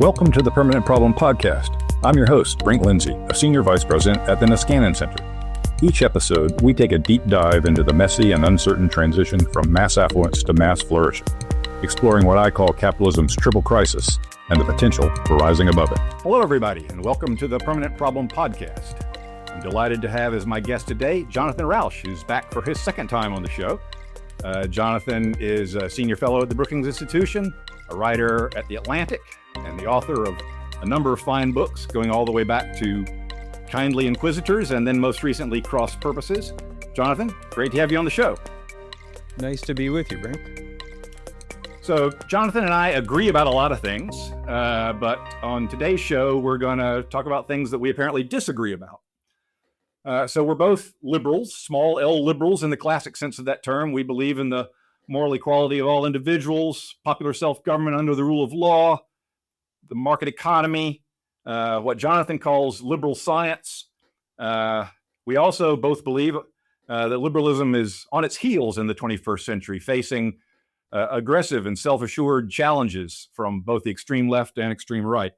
Welcome to the Permanent Problem Podcast. I'm your host, Brink Lindsey, a Senior Vice President at the Niskanen Center. Each episode, we take a deep dive into the messy and uncertain transition from mass affluence to mass flourishing, exploring what I call capitalism's triple crisis and the potential for rising above it. Hello, everybody, and welcome to the Permanent Problem Podcast. I'm delighted to have as my guest today, Jonathan Rauch, who's back for his second time on the show. Jonathan is a Senior Fellow at the Brookings Institution, a writer at The Atlantic, and the author of a number of fine books going all the way back to Kindly Inquisitors and then most recently Cross Purposes. Jonathan, great to have you on the show. Nice to be with you, Brink. So Jonathan and I agree about a lot of things, but on today's show, we're going to talk about things that we apparently disagree about. So we're both liberals, small L liberals in the classic sense of that term. We believe in the moral equality of all individuals, popular self-government under the rule of law, the market economy, what Jonathan calls liberal science. We also both believe that liberalism is on its heels in the 21st century, facing aggressive and self-assured challenges from both the extreme left and extreme right.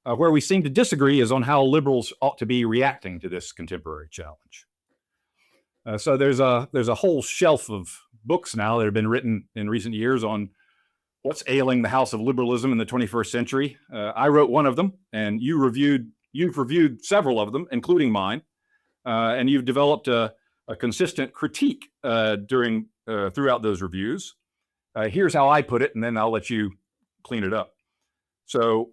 Where we seem to disagree is on how liberals ought to be reacting to this contemporary challenge. So there's a whole shelf of books now that have been written in recent years on what's ailing the house of liberalism in the 21st century. I wrote one of them, and you've reviewed several of them, including mine, and you've developed a consistent critique throughout those reviews. Here's how I put it, and then I'll let you clean it up. So,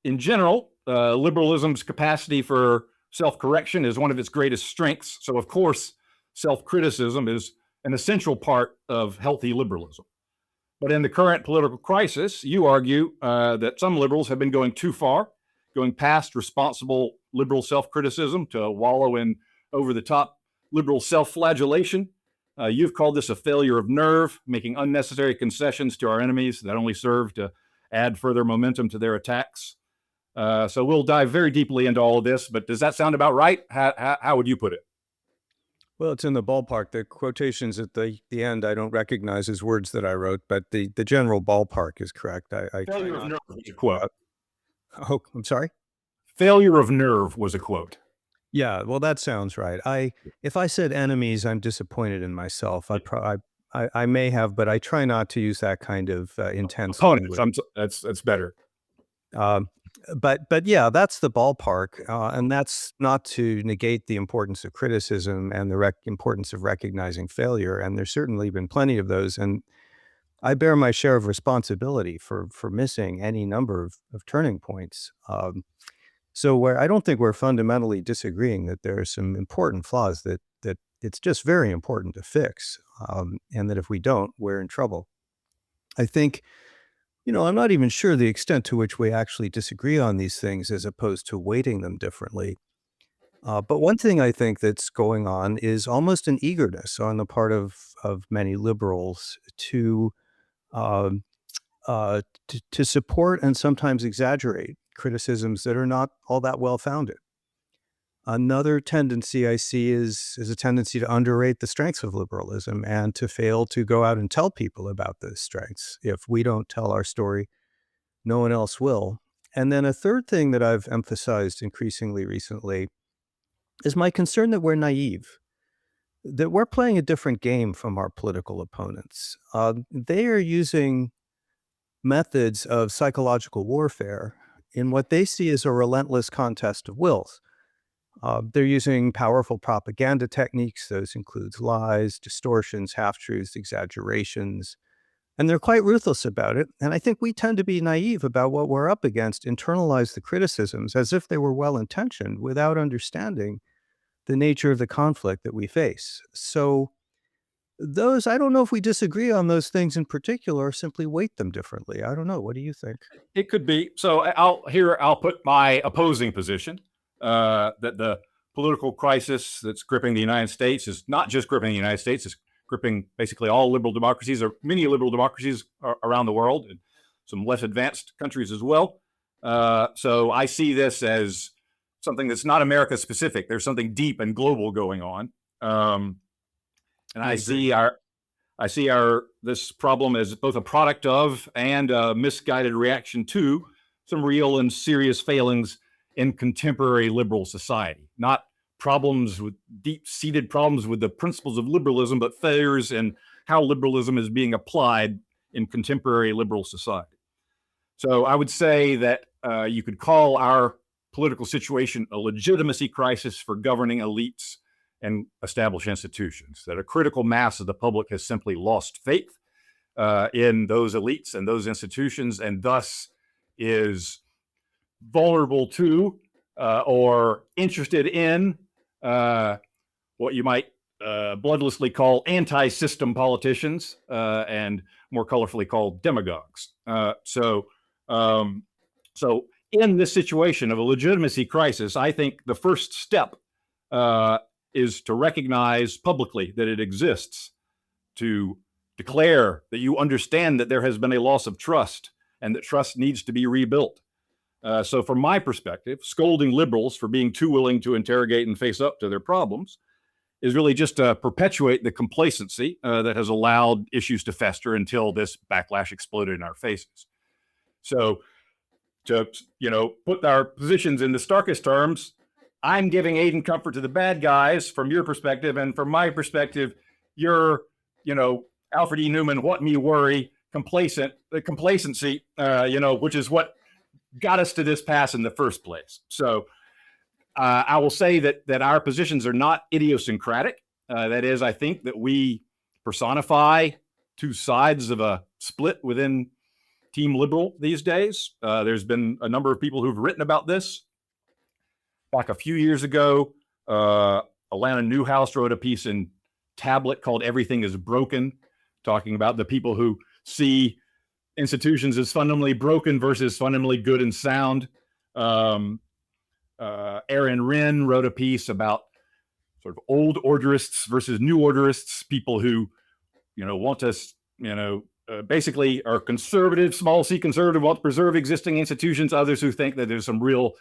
in general, liberalism's capacity for self-correction is one of its greatest strengths. So, of course, self-criticism is an essential part of healthy liberalism. But in the current political crisis, you argue that some liberals have been going too far, going past responsible liberal self-criticism to wallow in over-the-top liberal self-flagellation. You've called this a failure of nerve, making unnecessary concessions to our enemies that only serve to add further momentum to their attacks. So we'll dive very deeply into all of this, but does that sound about right? How would you put it? Well, it's in the ballpark. The quotations at the end I don't recognize as words that I wrote, but the general ballpark is correct. Failure of nerve was a quote. Oh, I'm sorry? Failure of nerve was a quote. Yeah, well, that sounds right. If I said enemies, I'm disappointed in myself. I may have, but I try not to use that kind of intense opponents. That's better. But yeah, that's the ballpark, and that's not to negate the importance of criticism and the importance of recognizing failure. And there's certainly been plenty of those, and I bear my share of responsibility for missing any number of turning points. So where I don't think we're fundamentally disagreeing that there are some important flaws that it's just very important to fix, and that if we don't, we're in trouble. I think. I'm not even sure the extent to which we actually disagree on these things as opposed to weighting them differently. But one thing I think that's going on is almost an eagerness on the part of many liberals to support and sometimes exaggerate criticisms that are not all that well founded. Another tendency I see is a tendency to underrate the strengths of liberalism and to fail to go out and tell people about those strengths. If we don't tell our story, no one else will. And then a third thing that I've emphasized increasingly recently is my concern that we're naive, that we're playing a different game from our political opponents. They are using methods of psychological warfare in what they see as a relentless contest of wills. They're using powerful propaganda techniques. Those include lies, distortions, half-truths, exaggerations, and they're quite ruthless about it. And I think we tend to be naive about what we're up against, internalize the criticisms as if they were well-intentioned without understanding the nature of the conflict that we face. So I don't know if we disagree on those things in particular or simply weight them differently. I don't know. What do you think? It could be. So I'll put my opposing position. That the political crisis that's gripping the United States is not just gripping the United States, it's gripping basically all liberal democracies, or many liberal democracies around the world, and some less advanced countries as well. So I see this as something that's not America specific. There's something deep and global going on. And I see I see this problem as both a product of and a misguided reaction to some real and serious failings in contemporary liberal society. Not problems with deep-seated problems with the principles of liberalism, but failures in how liberalism is being applied in contemporary liberal society. So I would say that you could call our political situation a legitimacy crisis for governing elites and established institutions, that a critical mass of the public has simply lost faith in those elites and those institutions, and thus is vulnerable to or interested in what you might bloodlessly call anti-system politicians and more colorfully called demagogues. So in this situation of a legitimacy crisis, I think the first step is to recognize publicly that it exists, to declare that you understand that there has been a loss of trust and that trust needs to be rebuilt. So from my perspective, scolding liberals for being too willing to interrogate and face up to their problems is really just to perpetuate the complacency that has allowed issues to fester until this backlash exploded in our faces. So to put our positions in the starkest terms, I'm giving aid and comfort to the bad guys from your perspective, and from my perspective, you're, Alfred E. Newman, what me worry, the complacency, which is what got us to this pass in the first place. So I will say that our positions are not idiosyncratic. That is, I think that we personify two sides of a split within Team Liberal these days. There's been a number of people who've written about this. Back a few years ago, Alana Newhouse wrote a piece in Tablet called "Everything is Broken," talking about the people who see institutions as fundamentally broken versus fundamentally good and sound. Aaron Wren wrote a piece about sort of old orderists versus new orderists, people who, want us, basically are conservative, small c conservative, want to preserve existing institutions. Others who think that there's some real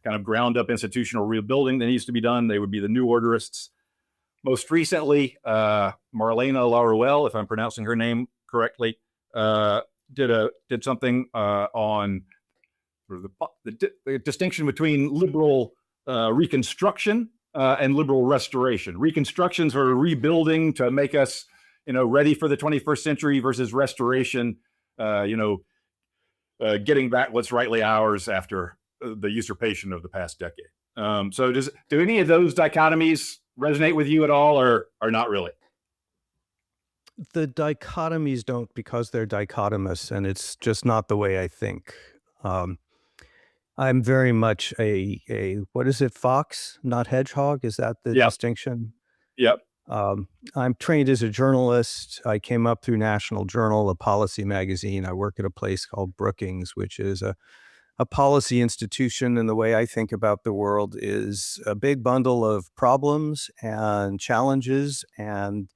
kind of ground up institutional rebuilding that needs to be done. They would be the new orderists. Most recently, Marlena Laruelle, if I'm pronouncing her name correctly, did something on sort of the distinction between liberal reconstruction and liberal restoration. Reconstruction sort of rebuilding to make us, ready for the 21st century, versus restoration, getting back what's rightly ours after the usurpation of the past decade. So do any of those dichotomies resonate with you at all, or not really? The dichotomies don't, because they're dichotomous, and it's just not the way I think. I'm very much a what is it, fox, not hedgehog? Is that the distinction? Yep. I'm trained as a journalist. I came up through National Journal, a policy magazine. I work at a place called Brookings, which is a policy institution. And the way I think about the world is a big bundle of problems and challenges, and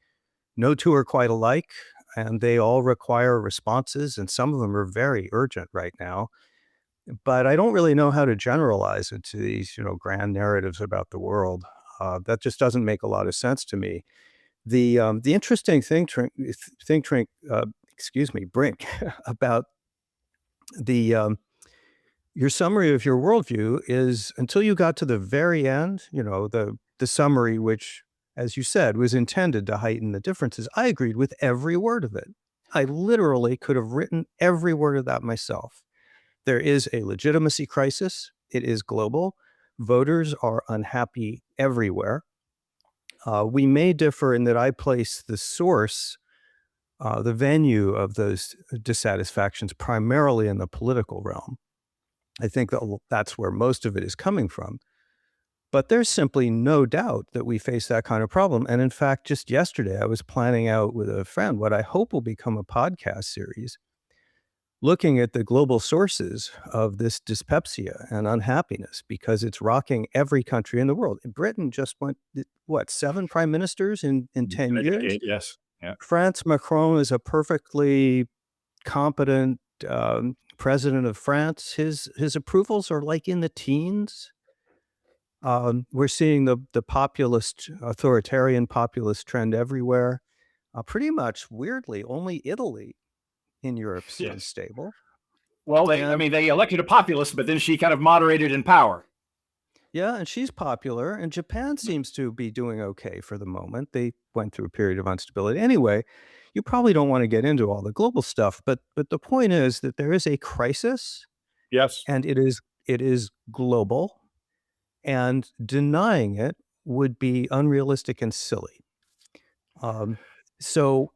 no two are quite alike, and they all require responses, and some of them are very urgent right now. But I don't really know how to generalize into these, grand narratives about the world. That just doesn't make a lot of sense to me. The interesting Brink, about your summary of your worldview is, until you got to the very end, the summary, which, as you said, was intended to heighten the differences. I agreed with every word of it. I literally could have written every word of that myself. There is a legitimacy crisis. It is global. Voters are unhappy everywhere. We may differ in that I place the source, the venue of those dissatisfactions, primarily in the political realm. I think that's where most of it is coming from. But there's simply no doubt that we face that kind of problem. And in fact, just yesterday, I was planning out with a friend what I hope will become a podcast series, looking at the global sources of this dyspepsia and unhappiness, because it's rocking every country in the world. Britain just went, 7 prime ministers in 10 years? Yes. Yeah. France, Macron is a perfectly competent president of France. His approvals are like in the teens. We're seeing the authoritarian populist trend everywhere. Pretty much weirdly, only Italy in Europe seems Yes. stable. Well, I And mean, they elected a populist, but then she kind of moderated in power. yeah, and she's popular, and Japan seems to be doing okay for the moment. They went through a period of instability. Anyway, you probably don't want to get into all the global stuff, but the point is that there is a crisis, Yes. and it is global, and denying it would be unrealistic and silly. Um, so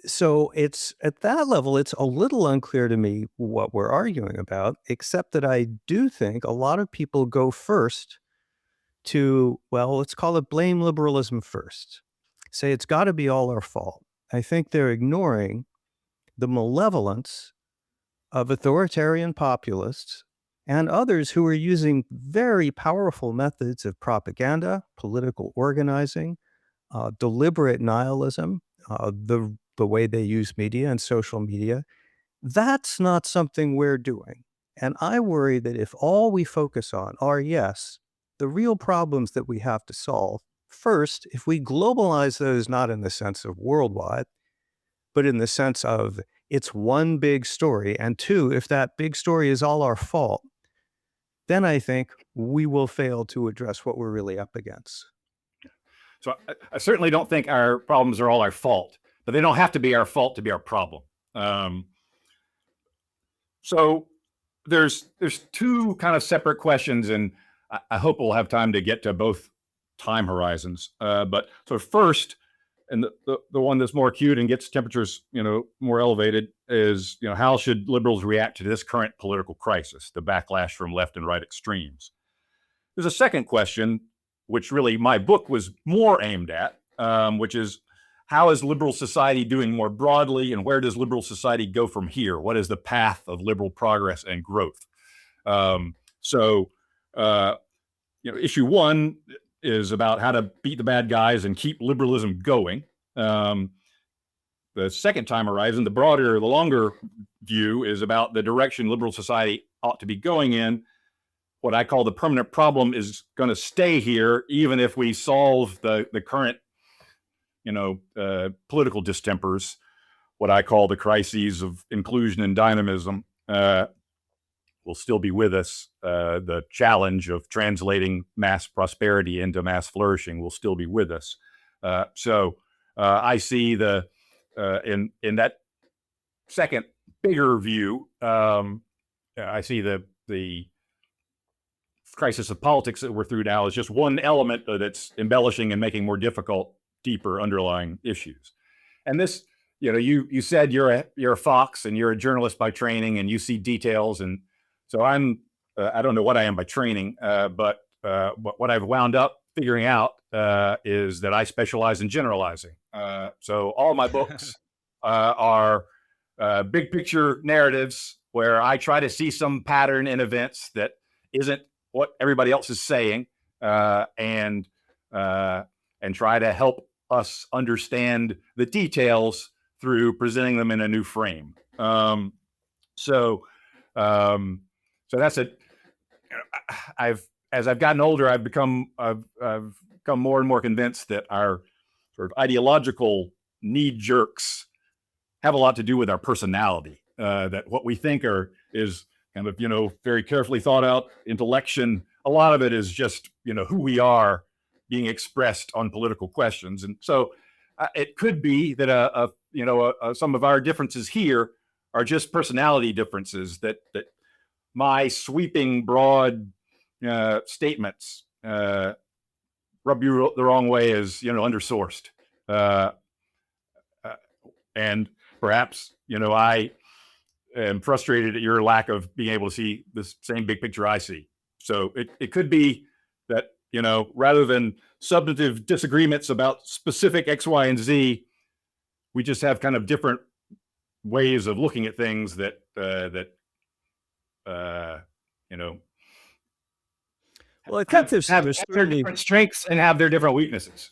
so it's at that level, it's a little unclear to me what we're arguing about, except that I do think a lot of people go first to, well, let's call it blame liberalism first. Say it's got to be all our fault. I think they're ignoring the malevolence of authoritarian populists and others who are using very powerful methods of propaganda, political organizing, deliberate nihilism, the way they use media and social media. That's not something we're doing. And I worry that if all we focus on are, yes, the real problems that we have to solve, first, if we globalize those not in the sense of worldwide, but in the sense of it's one big story, and two, if that big story is all our fault, then I think we will fail to address what we're really up against. So I certainly don't think our problems are all our fault, but they don't have to be our fault to be our problem. Um, so there's two kind of separate questions, and I hope we'll have time to get to both time horizons. But so first, and the one that's more acute and gets temperatures more elevated is how should liberals react to this current political crisis, the backlash from left and right extremes. There's a second question, which really my book was more aimed at, which is how is liberal society doing more broadly, and where does liberal society go from here? What is the path of liberal progress and growth? So, issue one is about how to beat the bad guys and keep liberalism going. The second time horizon, the broader, the longer view, is about the direction liberal society ought to be going in. What I call the permanent problem is going to stay here, even if we solve the current, political distempers. What I call the crises of inclusion and dynamism will still be with us. The challenge of translating mass prosperity into mass flourishing will still be with us. So I see in that second bigger view, I see the crisis of politics that we're through now is just one element that's embellishing and making more difficult deeper underlying issues. And this, you said you're a fox and you're a journalist by training, and you see details, and so I'm I don't know what I am by training, but what I've wound up figuring out is that I specialize in generalizing. So all my books are big picture narratives where I try to see some pattern in events that isn't what everybody else is saying, and try to help us understand the details through presenting them in a new frame. So that's it. As I've gotten older, I've become more and more convinced that our sort of ideological knee jerks have a lot to do with our personality. That what we think is kind of very carefully thought out intellection. A lot of it is just who we are being expressed on political questions, and so it could be that some of our differences here are just personality differences. That my sweeping broad statements rub you the wrong way as undersourced, and perhaps I am frustrated at your lack of being able to see the same big picture I see. So it could be that rather than substantive disagreements about specific X, Y, and Z, we just have kind of different ways of looking at things that Well, I think there's have their certainly different strengths and have their different weaknesses.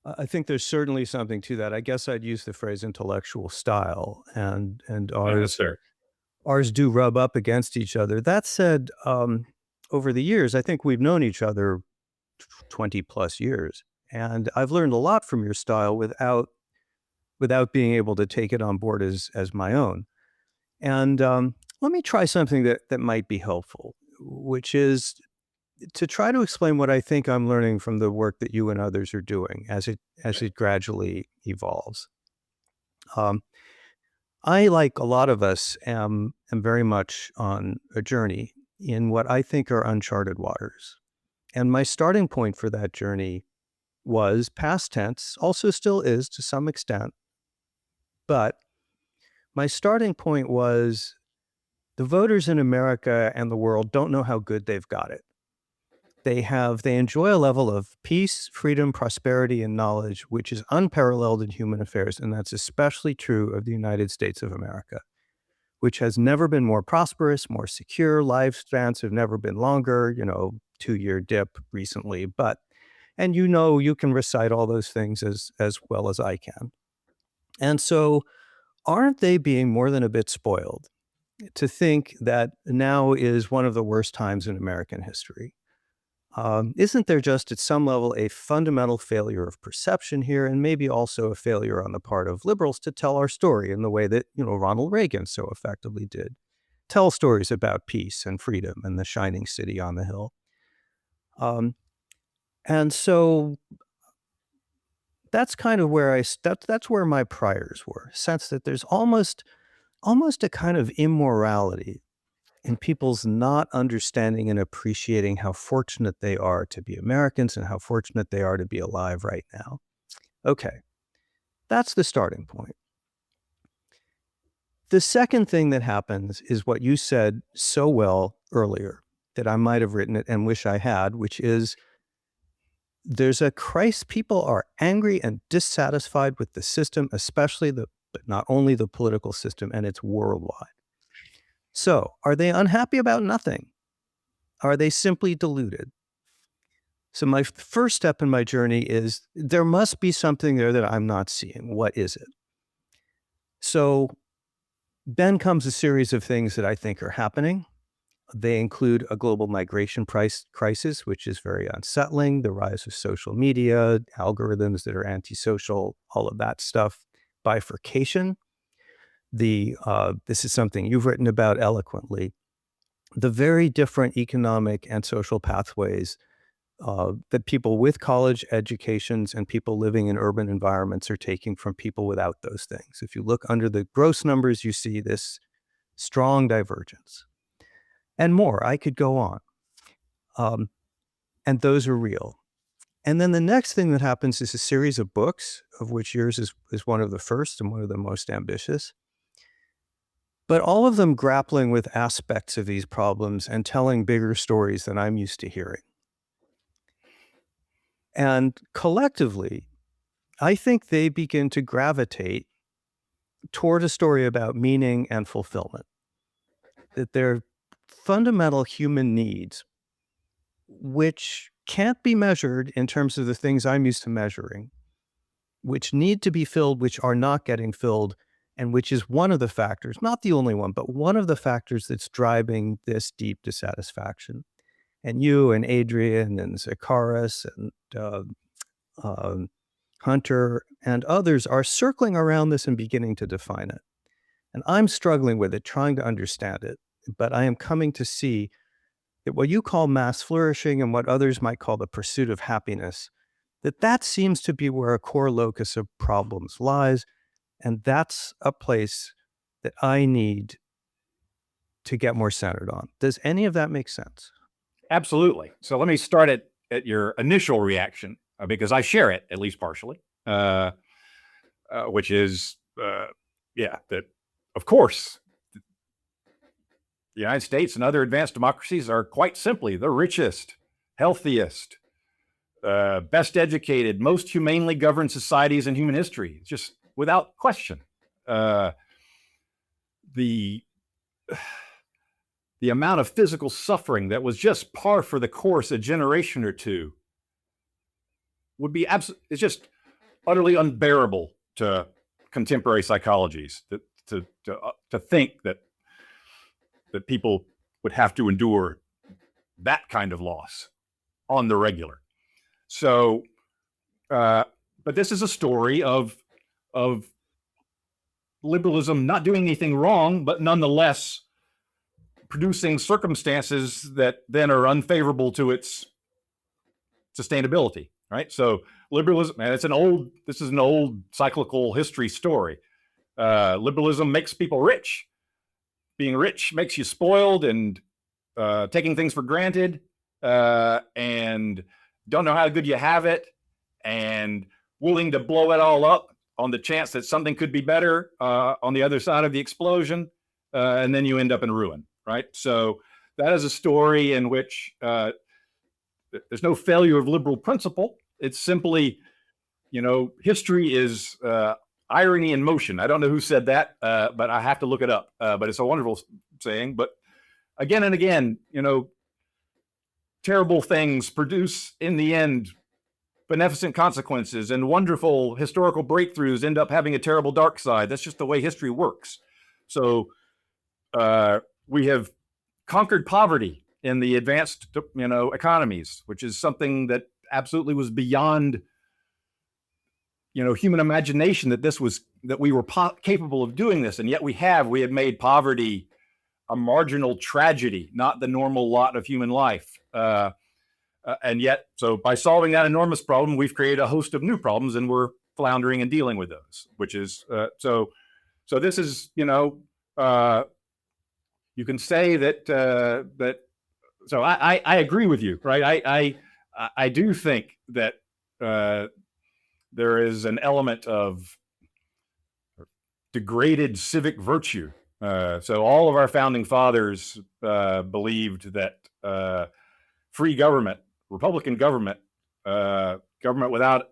I think there's certainly something to that. I guess I'd use the phrase intellectual style, and Yes, ours sir. ours do rub up against each other. That said, over the years, I think we've known each other 20 plus years, and I've learned a lot from your style without without being able to take it on board as my own. And let me try something that might be helpful, which is to try to explain what I think I'm learning from the work that you and others are doing as it gradually evolves. I, like a lot of us, am very much on a journey in what I think are uncharted waters. And my starting point for that journey was past tense, also still is to some extent. But my starting point was the voters in America and the world don't know how good they've got it. They enjoy a level of peace, freedom, prosperity, and knowledge, which is unparalleled in human affairs. And that's especially true of the United States of America, which has never been more prosperous, more secure. Lifespans have never been longer, 2-year dip recently. And you can recite all those things as well as I can. And so aren't they being more than a bit spoiled to think that now is one of the worst times in American history? Isn't there just at some level a fundamental failure of perception here, and maybe also a failure on the part of liberals to tell our story in the way that, Ronald Reagan so effectively did? Tell stories about peace and freedom and the shining city on the hill. And so that's kind of where that's where my priors were. Sense that there's almost a kind of immorality in people's not understanding and appreciating how fortunate they are to be Americans and how fortunate they are to be alive right now. Okay, that's the starting point. The second thing that happens is what you said so well earlier, that I might have written it and wish I had, which is there's a crisis. People are angry and dissatisfied with the system, especially but not only the political system, and it's worldwide. So, are they unhappy about nothing? Are they simply deluded? So my first step in my journey is there must be something there that I'm not seeing. What is it? So then comes a series of things that I think are happening. They include a global migration crisis, which is very unsettling, the rise of social media, algorithms that are antisocial, all of that stuff, bifurcation. This is something you've written about eloquently. The very different economic and social pathways that people with college educations and people living in urban environments are taking from people without those things. If you look under the gross numbers, you see this strong divergence. And more, I could go on. And those are real. And then the next thing that happens is a series of books, of which yours is one of the first and one of the most ambitious. But all of them grappling with aspects of these problems and telling bigger stories than I'm used to hearing. And collectively, I think they begin to gravitate toward a story about meaning and fulfillment. That they're fundamental human needs, which can't be measured in terms of the things I'm used to measuring, which need to be filled, which are not getting filled, and which is one of the factors, not the only one, but one of the factors that's driving this deep dissatisfaction. And you and Adrian and Zakaris and Hunter and others are circling around this and beginning to define it. And I'm struggling with it, trying to understand it. But I am coming to see that what you call mass flourishing and what others might call the pursuit of happiness, that seems to be where a core locus of problems lies. And that's a place that I need to get more centered on. Does any of that make sense? Absolutely. So let me start at your initial reaction, because I share it, at least partially, which is, that, of course, the United States and other advanced democracies are quite simply the richest, healthiest, best educated, most humanely governed societies in human history, just without question. The amount of physical suffering that was just par for the course a generation or two would be it's just utterly unbearable to contemporary psychologies to think that people would have to endure that kind of loss on the regular. So, but this is a story of liberalism not doing anything wrong, but nonetheless producing circumstances that then are unfavorable to its sustainability, right? So liberalism, and this is an old cyclical history story. Liberalism makes people rich. Being rich makes you spoiled and taking things for granted, and don't know how good you have it, and willing to blow it all up on the chance that something could be better on the other side of the explosion, and then you end up in ruin, right? So that is a story in which there's no failure of liberal principle. It's simply, history is irony in motion. I don't know who said that, but I have to look it up. But it's a wonderful saying. But again and again, terrible things produce in the end beneficent consequences, and wonderful historical breakthroughs end up having a terrible dark side. That's just the way history works. So we have conquered poverty in the advanced, economies, which is something that absolutely was beyond, human imagination, that we were capable of doing this. And yet we have made poverty a marginal tragedy, not the normal lot of human life. And yet, so by solving that enormous problem, we've created a host of new problems, and we're floundering and dealing with those, which is, so this is, you can say that, so I agree with you, right? I do think that there is an element of degraded civic virtue. So all of our founding fathers believed that free government, Republican government, government without,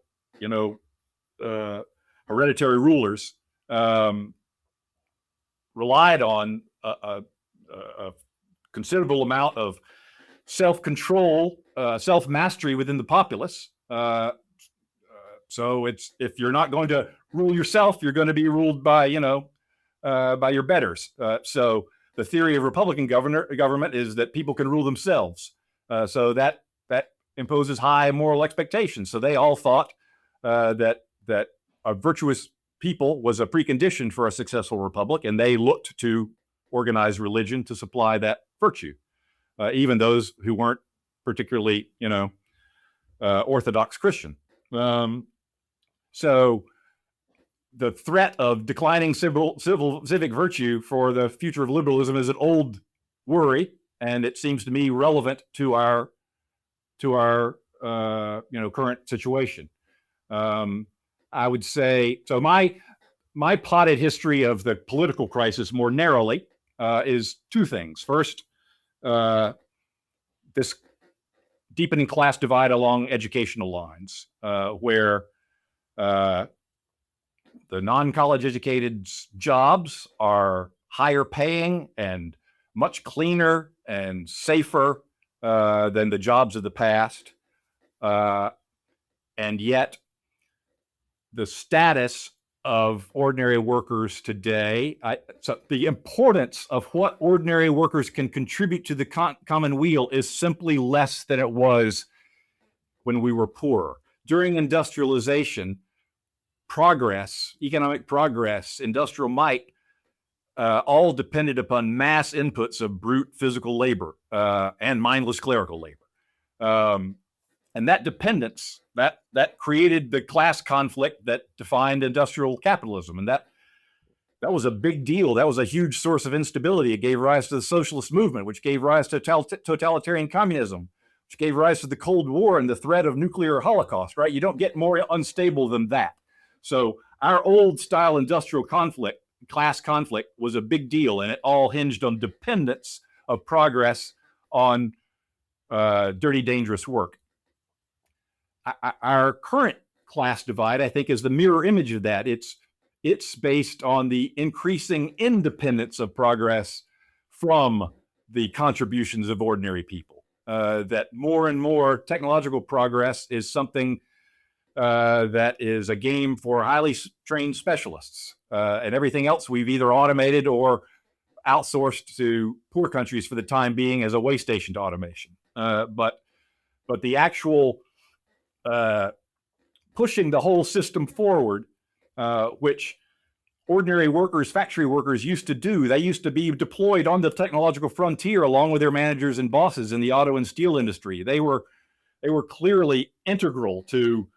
hereditary rulers, relied on a considerable amount of self-control, self-mastery within the populace. So if you're not going to rule yourself, you're going to be ruled by, by your betters. So the theory of Republican government is that people can rule themselves. So that imposes high moral expectations. So they all thought that a virtuous people was a precondition for a successful republic, and they looked to organized religion to supply that virtue. Even those who weren't particularly, Orthodox Christian. So the threat of declining civic virtue for the future of liberalism is an old worry, and it seems to me relevant to our current situation. I would say, so my plotted history of the political crisis more narrowly is two things. First, this deepening class divide along educational lines, where the non-college educated jobs are higher paying and much cleaner and safer than the jobs of the past. And yet the status of ordinary workers today, so the importance of what ordinary workers can contribute to the common weal is simply less than it was when we were poorer. During industrialization, progress, economic progress, industrial might, all depended upon mass inputs of brute physical labor and mindless clerical labor. And that dependence, that created the class conflict that defined industrial capitalism. And that was a big deal. That was a huge source of instability. It gave rise to the socialist movement, which gave rise to totalitarian communism, which gave rise to the Cold War and the threat of nuclear holocaust, right? You don't get more unstable than that. So our old style industrial conflict, class conflict, was a big deal, and it all hinged on dependence of progress on dirty, dangerous work. Our current class divide, I think, is the mirror image of that. It's based on the increasing independence of progress from the contributions of ordinary people. That more and more technological progress is something that is a game for highly trained specialists, and everything else we've either automated or outsourced to poor countries for the time being as a way station to automation. But the actual pushing the whole system forward, which ordinary workers, factory workers used to do. They used to be deployed on the technological frontier along with their managers and bosses in the auto and steel industry. They were clearly integral to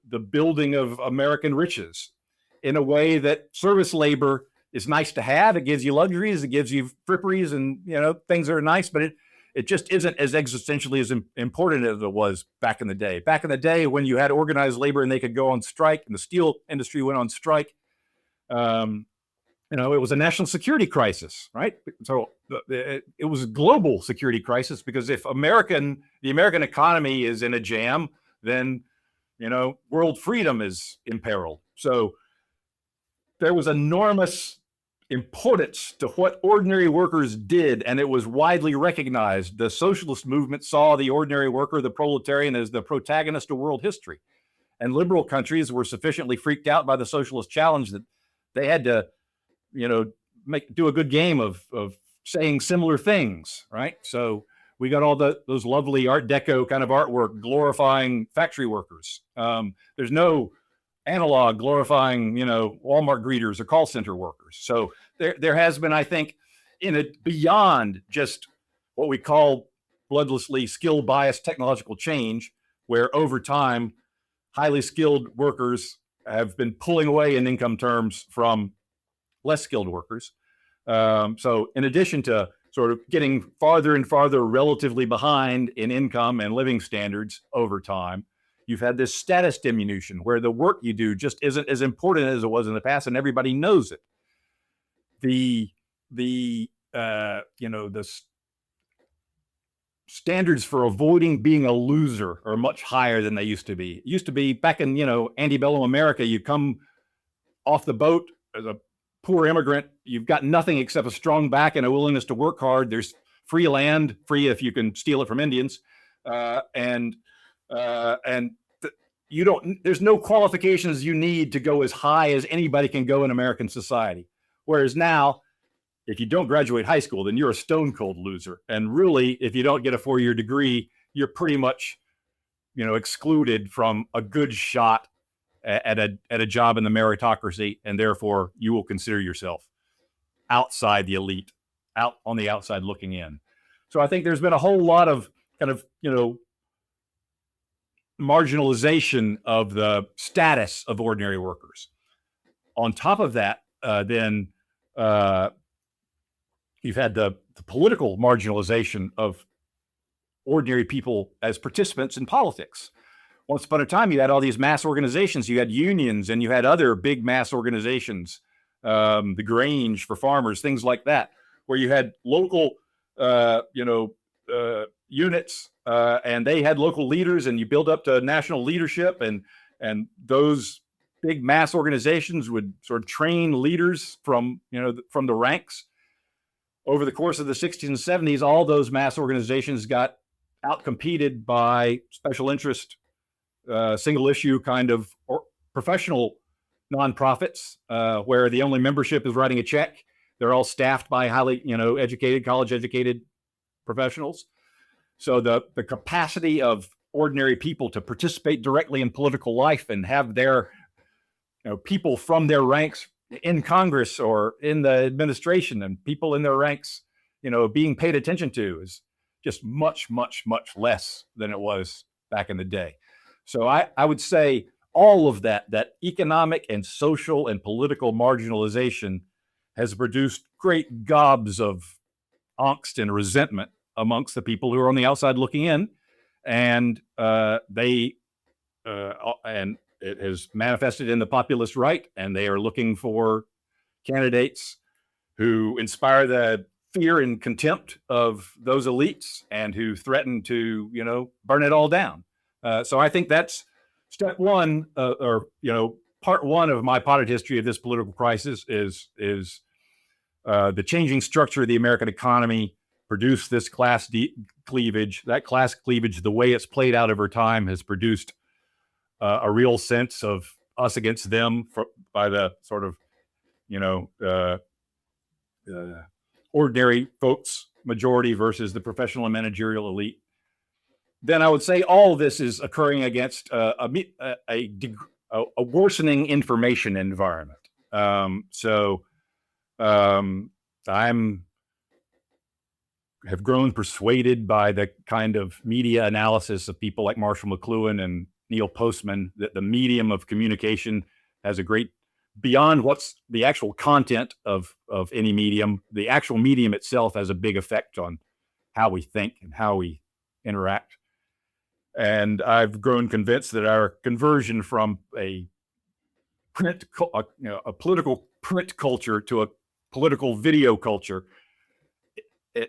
the building of American riches in a way that service labor is nice to have. It gives you luxuries, it gives you fripperies, and things are nice, but it just isn't as existentially as important as it was back in the day. Back in the day when you had organized labor and they could go on strike, and the steel industry went on strike, it was a national security crisis, right? So it was a global security crisis, because if the American economy is in a jam, then world freedom is imperiled. So there was enormous importance to what ordinary workers did, and it was widely recognized. The socialist movement saw the ordinary worker, the proletarian, as the protagonist of world history. And liberal countries were sufficiently freaked out by the socialist challenge that they had to, do a good game of saying similar things, right? So we got all those lovely Art Deco kind of artwork glorifying factory workers. There's no analog glorifying, Walmart greeters or call center workers. So there has been, I think, beyond just what we call bloodlessly skill-biased technological change, where over time, highly skilled workers have been pulling away in income terms from less skilled workers. So in addition to sort of getting farther and farther relatively behind in income and living standards over time, you've had this status diminution where the work you do just isn't as important as it was in the past, and everybody knows it. The standards for avoiding being a loser are much higher than they used to be. It used to be back in, antebellum America, you come off the boat as a poor immigrant, you've got nothing except a strong back and a willingness to work hard. There's free land, free if you can steal it from Indians. There's no qualifications you need to go as high as anybody can go in American society. Whereas now, if you don't graduate high school, then you're a stone cold loser. And really, if you don't get a 4-year degree, you're pretty much, excluded from a good shot at a job in the meritocracy, and therefore you will consider yourself outside the elite, out on the outside looking in. So I think there's been a whole lot of kind of, marginalization of the status of ordinary workers. On top of that, then you've had the political marginalization of ordinary people as participants in politics. Once upon a time, you had all these mass organizations, you had unions, and you had other big mass organizations, the Grange for farmers, things like that, where you had local, units, and they had local leaders, and you build up to national leadership, and those big mass organizations would sort of train leaders from the ranks. Over the course of the 60s and 70s, all those mass organizations got outcompeted by special interest, single issue kind of professional nonprofits, where the only membership is writing a check. They're all staffed by highly, educated, college educated professionals. So the capacity of ordinary people to participate directly in political life and have their, people from their ranks in Congress or in the administration and people in their ranks, being paid attention to is just much, much, much less than it was back in the day. So I would say all of that economic and social and political marginalization has produced great gobs of angst and resentment amongst the people who are on the outside looking in, and it has manifested in the populist right, and they are looking for candidates who inspire the fear and contempt of those elites and who threaten to, burn it all down. So I think that's step one, part one of my potted history of this political crisis is the changing structure of the American economy produced this class cleavage. That class cleavage, the way it's played out over time, has produced a real sense of us against them by the sort of, ordinary folks majority versus the professional and managerial elite. Then I would say all of this is occurring against a worsening information environment. So I'm have grown persuaded by the kind of media analysis of people like Marshall McLuhan and Neil Postman that the medium of communication has a great, beyond what's the actual content of any medium, the actual medium itself has a big effect on how we think and how we interact. And I've grown convinced that our conversion from a political print culture to a political video culture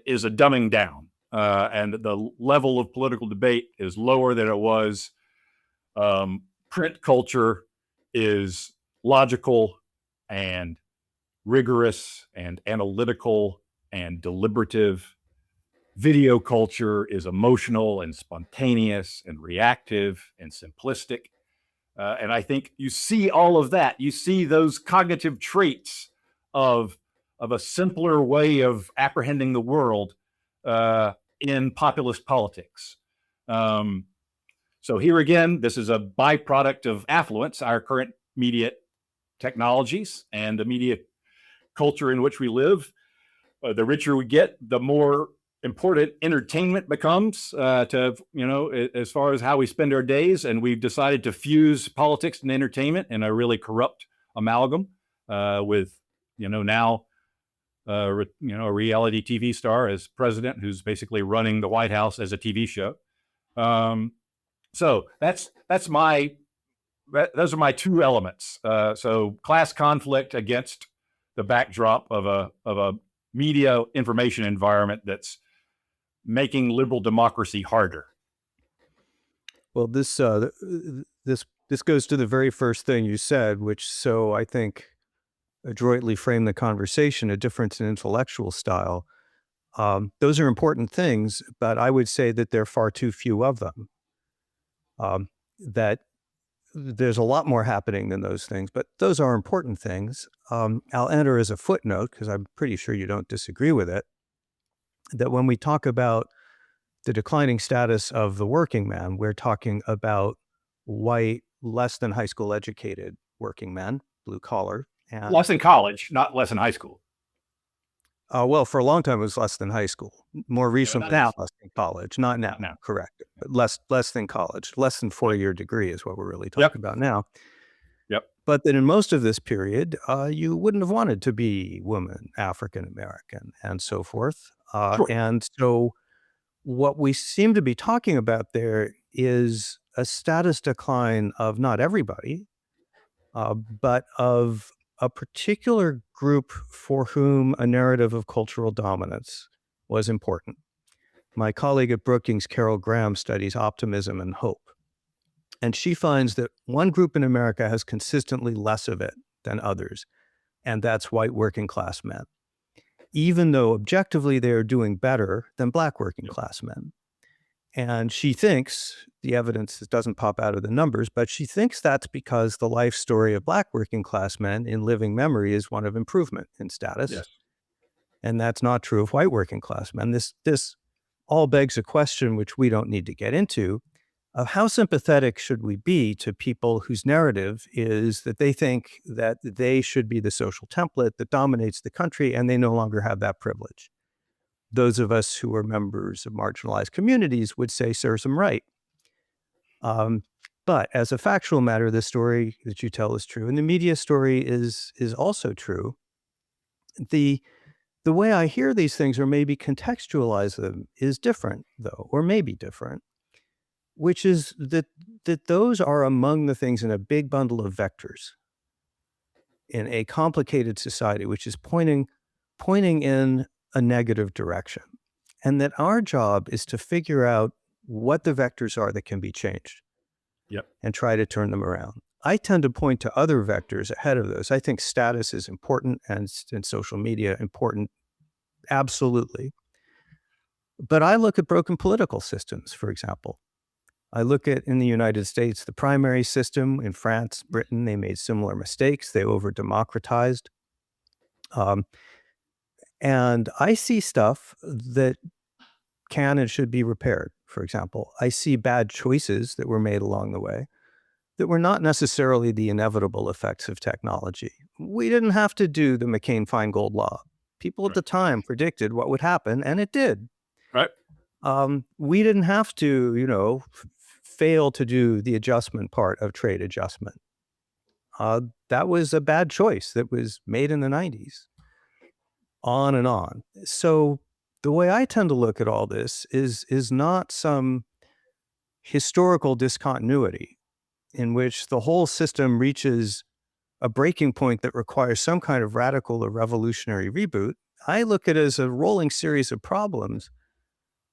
is a dumbing down, and the level of political debate is lower than it was. Print culture is logical and rigorous and analytical and deliberative. Video culture is emotional and spontaneous and reactive and simplistic. And I think you see all of that. You see those cognitive traits of a simpler way of apprehending the world in populist politics. So here again, this is a byproduct of affluence, our current media technologies and the media culture in which we live. The richer we get, the more important entertainment becomes to, as far as how we spend our days. And we've decided to fuse politics and entertainment in a really corrupt amalgam with, now, a reality TV star as president who's basically running the White House as a TV show. So those are my two elements. So class conflict against the backdrop of a media information environment that's making liberal democracy harder. Well, this goes to the very first thing you said, which I think adroitly framed the conversation, a difference in intellectual style. Those are important things, but I would say that there are far too few of them. That there's a lot more happening than those things, but those are important things. I'll enter as a footnote, because I'm pretty sure you don't disagree with it, that when we talk about the declining status of the working man, we're talking about white, less than high school educated working men, blue collar. And less than college, not less than high school. Well, for a long time, it was less than high school. More recently, now less than college. Not now, correct. But less than college. Less than 4-year degree is what we're really talking about now. Yep. But then in most of this period, you wouldn't have wanted to be woman, African American, and so forth. Sure. And so what we seem to be talking about there is a status decline of not everybody, but of a particular group for whom a narrative of cultural dominance was important. My colleague at Brookings, Carol Graham, studies optimism and hope. And she finds that one group in America has consistently less of it than others, and that's white working class men, even though objectively they are doing better than black working class men. And she thinks, the evidence doesn't pop out of the numbers, but she thinks that's because the life story of black working class men in living memory is one of improvement in status. Yes. And that's not true of white working class men. This all begs a question, which we don't need to get into, of how sympathetic should we be to people whose narrative is that they think that they should be the social template that dominates the country, and they no longer have that privilege. Those of us who are members of marginalized communities would say serves them right. But as a factual matter, the story that you tell is true, and the media story is also true. The way I hear these things, or maybe contextualize them, is different, though, or maybe different, which is that those are among the things in a big bundle of vectors in a complicated society, which is pointing in a negative direction. And that our job is to figure out what the vectors are that can be changed. Yep. And try to turn them around. I tend to point to other vectors ahead of those. I think status is important, and social media important, absolutely. But I look at broken political systems, for example. I look at, in the United States, the primary system. In France, Britain, they made similar mistakes. They over-democratized. And I see stuff that can and should be repaired. For example, I see bad choices that were made along the way that were not necessarily the inevitable effects of technology. We didn't have to do the McCain-Feingold law. People at the time predicted what would happen, and it did. Right. We didn't have to, fail to do the adjustment part of trade adjustment. That was a bad choice that was made in the 90s. On and on. So the way I tend to look at all this is not some historical discontinuity in which the whole system reaches a breaking point that requires some kind of radical or revolutionary reboot. I look at it as a rolling series of problems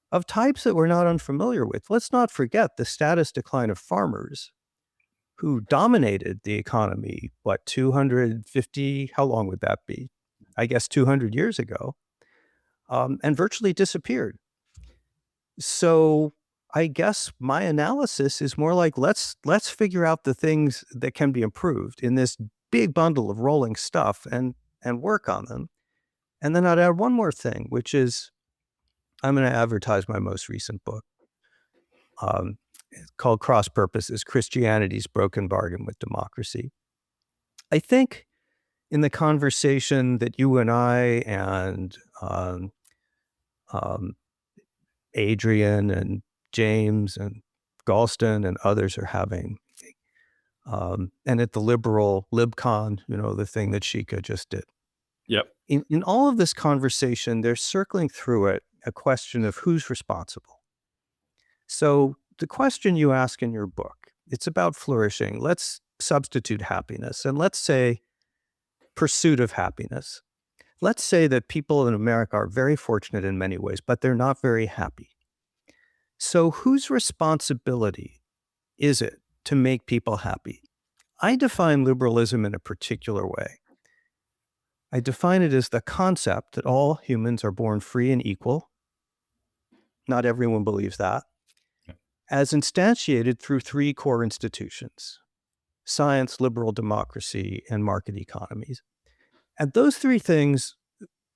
of types that we're not unfamiliar with. Let's not forget the status decline of farmers who dominated the economy, 250, how long would that be? I guess 200 years ago, and virtually disappeared. So I guess my analysis is more like, let's figure out the things that can be improved in this big bundle of rolling stuff and work on them. And then I'd add one more thing, which is I'm going to advertise my most recent book. It's called Cross Purposes: Christianity's Broken Bargain with Democracy. I think in the conversation that you and I and Adrian and James and Galston and others are having, and at the liberal LibCon, the thing that Sheikha just did. Yep. In all of this conversation, they're circling through it a question of who's responsible. So the question you ask in your book, it's about flourishing. Let's substitute happiness, and let's say pursuit of happiness. Let's say that people in America are very fortunate in many ways, but they're not very happy. So whose responsibility is it to make people happy? I define liberalism in a particular way. I define it as the concept that all humans are born free and equal. Not everyone believes that. As instantiated through three core institutions: science, liberal democracy, and market economies. And those three things,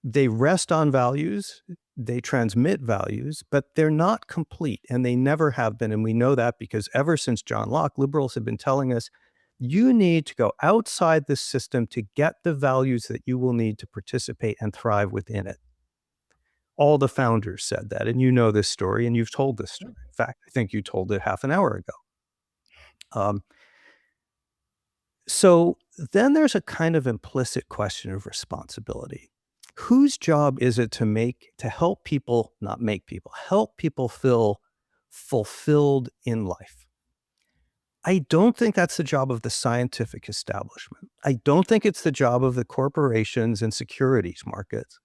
they rest on values, they transmit values, but they're not complete, and they never have been. And we know that because ever since John Locke, liberals have been telling us, you need to go outside this system to get the values that you will need to participate and thrive within it. All the founders said that, and you know this story, and you've told this story. In fact, I think you told it half an hour ago. So then there's a kind of implicit question of responsibility. Whose job is it to help people, not make people, help people feel fulfilled in life? I don't think that's the job of the scientific establishment. I don't think it's the job of the corporations and securities markets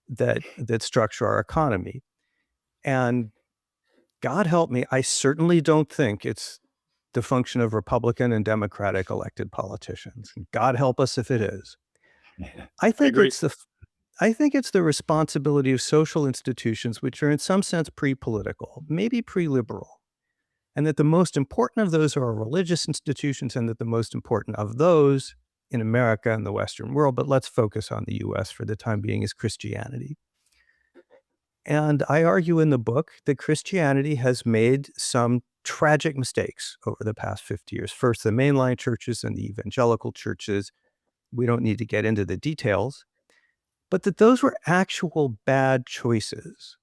that structure our economy. And God help me, I certainly don't think it's the function of Republican and Democratic elected politicians. God help us if it is. I think it's the responsibility of social institutions, which are in some sense pre-political, maybe pre-liberal, and that the most important of those are religious institutions, and that the most important of those in America and the Western world, but let's focus on the US for the time being, is Christianity. And I argue in the book that Christianity has made some tragic mistakes over the past 50 years. First, the mainline churches and the evangelical churches. We don't need to get into the details, but that those were actual bad choices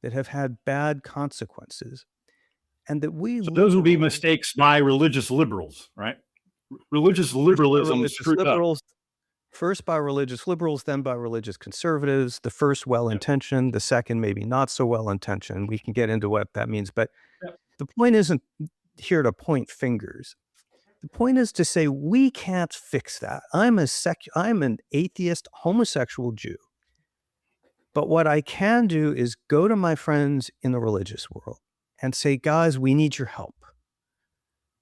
that have had bad consequences. And that So those will be mistakes by religious liberals, right? Religious liberalism screwed up. First by religious liberals, then by religious conservatives. The first well-intentioned, the second maybe not so well-intentioned. We can get into what that means, but the point isn't here to point fingers. The point is to say we can't fix that. I'm an atheist, homosexual Jew. But what I can do is go to my friends in the religious world and say, guys, we need your help.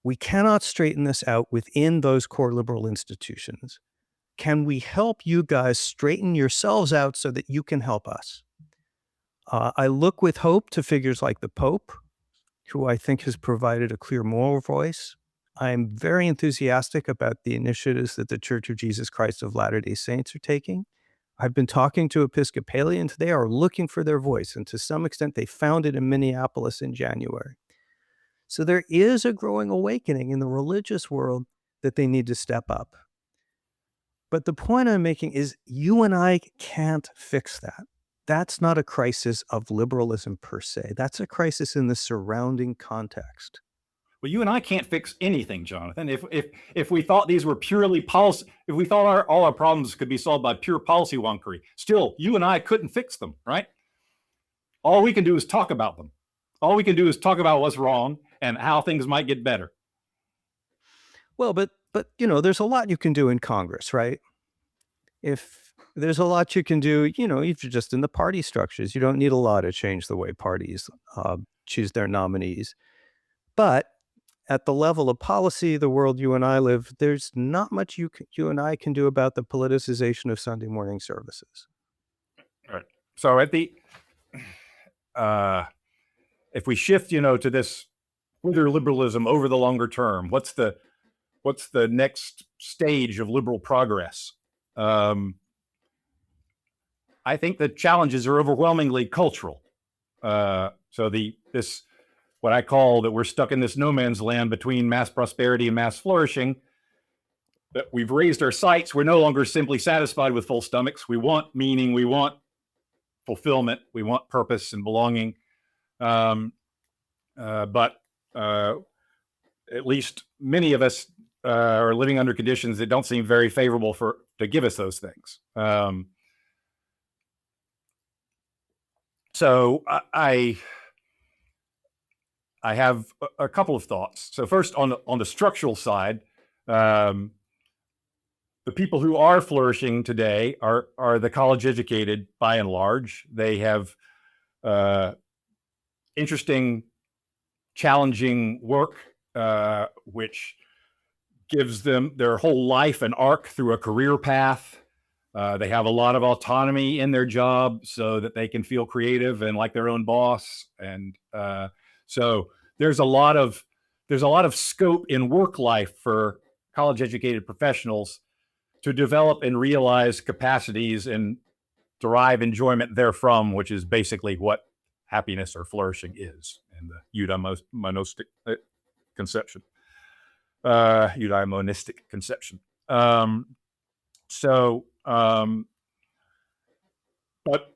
We cannot straighten this out within those core liberal institutions. Can we help you guys straighten yourselves out so that you can help us? I look with hope to figures like the Pope, who I think has provided a clear moral voice. I'm very enthusiastic about the initiatives that the Church of Jesus Christ of Latter-day Saints are taking. I've been talking to Episcopalians. They are looking for their voice, and to some extent, they found it in Minneapolis in January. So there is a growing awakening in the religious world that they need to step up. But the point I'm making is you and I can't fix that. That's not a crisis of liberalism per se. That's a crisis in the surrounding context. Well, you and I can't fix anything, Jonathan. If we thought these were purely policy, if we thought all our problems could be solved by pure policy wonkery, still, you and I couldn't fix them, right? All we can do is talk about them. All we can do is talk about what's wrong and how things might get better. Well, but there's a lot you can do in Congress, right? If there's a lot you can do, if you're just in the party structures, you don't need a law to change the way parties choose their nominees. But at the level of policy, the world you and I live, there's not much you and I can do about the politicization of Sunday morning services. Right. So if we shift, to this whether liberalism over the longer term, what's the next stage of liberal progress? I think the challenges are overwhelmingly cultural. So this what I call that we're stuck in this no man's land between mass prosperity and mass flourishing, that we've raised our sights. We're no longer simply satisfied with full stomachs. We want meaning. We want fulfillment. We want purpose and belonging. But at least many of us are living under conditions that don't seem very favorable to give us those things. So I have a couple of thoughts. So first, on the structural side, the people who are flourishing today are the college educated by and large. They have interesting, challenging work, which gives them their whole life an arc through a career path. They have a lot of autonomy in their job so that they can feel creative and like their own boss. And so there's a lot of scope in work life for college educated professionals to develop and realize capacities and derive enjoyment therefrom, which is basically what happiness or flourishing is in the eudaimonistic conception. Eudaimonistic conception. But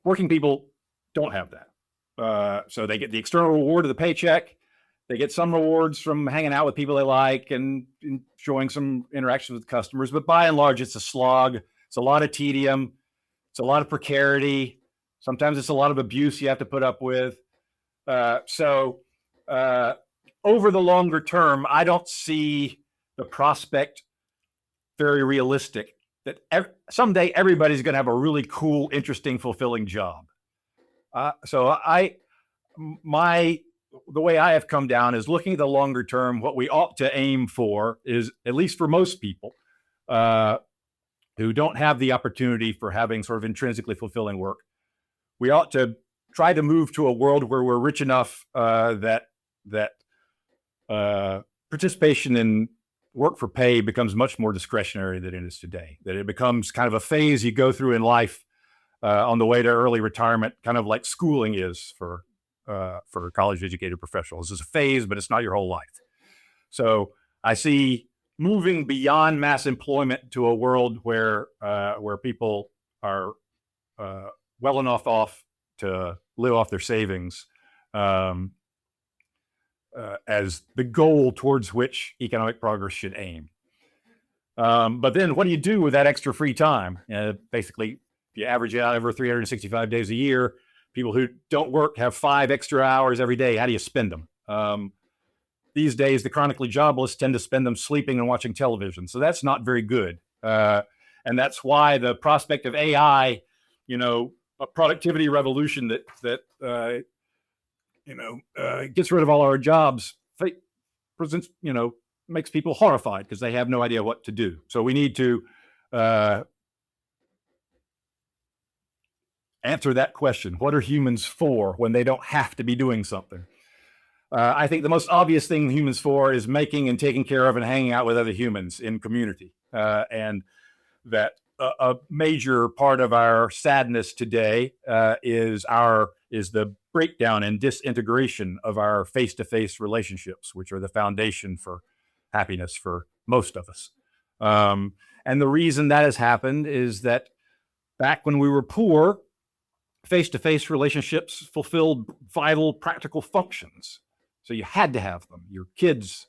working people don't have that. So they get the external reward of the paycheck. They get some rewards from hanging out with people they like and enjoying some interactions with customers. But by and large, it's a slog. It's a lot of tedium. It's a lot of precarity. Sometimes it's a lot of abuse you have to put up with. So over the longer term, I don't see the prospect very realistic that someday everybody's going to have a really cool, interesting, fulfilling job. So the way I have come down is looking at the longer term. What we ought to aim for is, at least for most people who don't have the opportunity for having sort of intrinsically fulfilling work, we ought to try to move to a world where we're rich enough that participation in work for pay becomes much more discretionary than it is today. That it becomes kind of a phase you go through in life on the way to early retirement, kind of like schooling is for college educated professionals. It's a phase, but it's not your whole life. So I see moving beyond mass employment to a world where people are well enough off to live off their savings as the goal towards which economic progress should aim. But then what do you do with that extra free time? Basically, if you average it out over 365 days a year, people who don't work have 5 extra hours every day. How do you spend them? These days, the chronically jobless tend to spend them sleeping and watching television. So that's not very good. And that's why the prospect of AI, a productivity revolution that gets rid of all our jobs, presents, makes people horrified because they have no idea what to do. So we need to answer that question. What are humans for when they don't have to be doing something? I think the most obvious thing humans for is making and taking care of and hanging out with other humans in community. And that a major part of our sadness today is the breakdown and disintegration of our face-to-face relationships, which are the foundation for happiness for most of us. And the reason that has happened is that back when we were poor, face-to-face relationships fulfilled vital practical functions. So you had to have them. Your kids,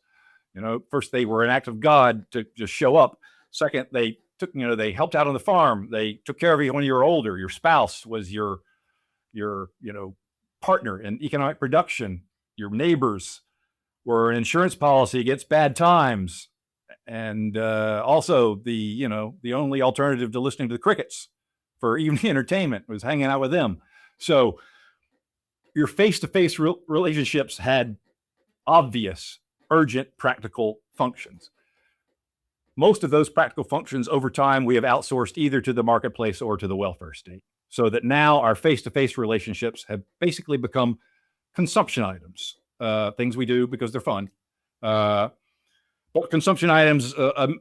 first they were an act of God to just show up. Second, they took, they helped out on the farm. They took care of you when you were older. Your spouse was your partner in economic production. Your neighbors were an insurance policy against bad times. And also the only alternative to listening to the crickets for evening entertainment was hanging out with them. So your face-to-face relationships had obvious, urgent, practical functions. Most of those practical functions over time we have outsourced either to the marketplace or to the welfare state, so that now our face-to-face relationships have basically become consumption items, things we do because they're fun, but consumption items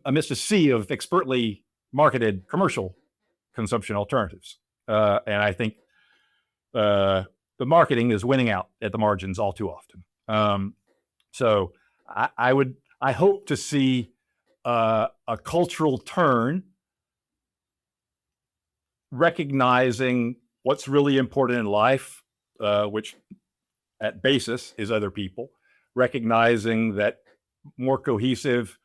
amidst a sea of expertly marketed commercial consumption alternatives. And I think the marketing is winning out at the margins all too often. So I hope to see a cultural turn recognizing what's really important in life, which at basis is other people, recognizing that more cohesive,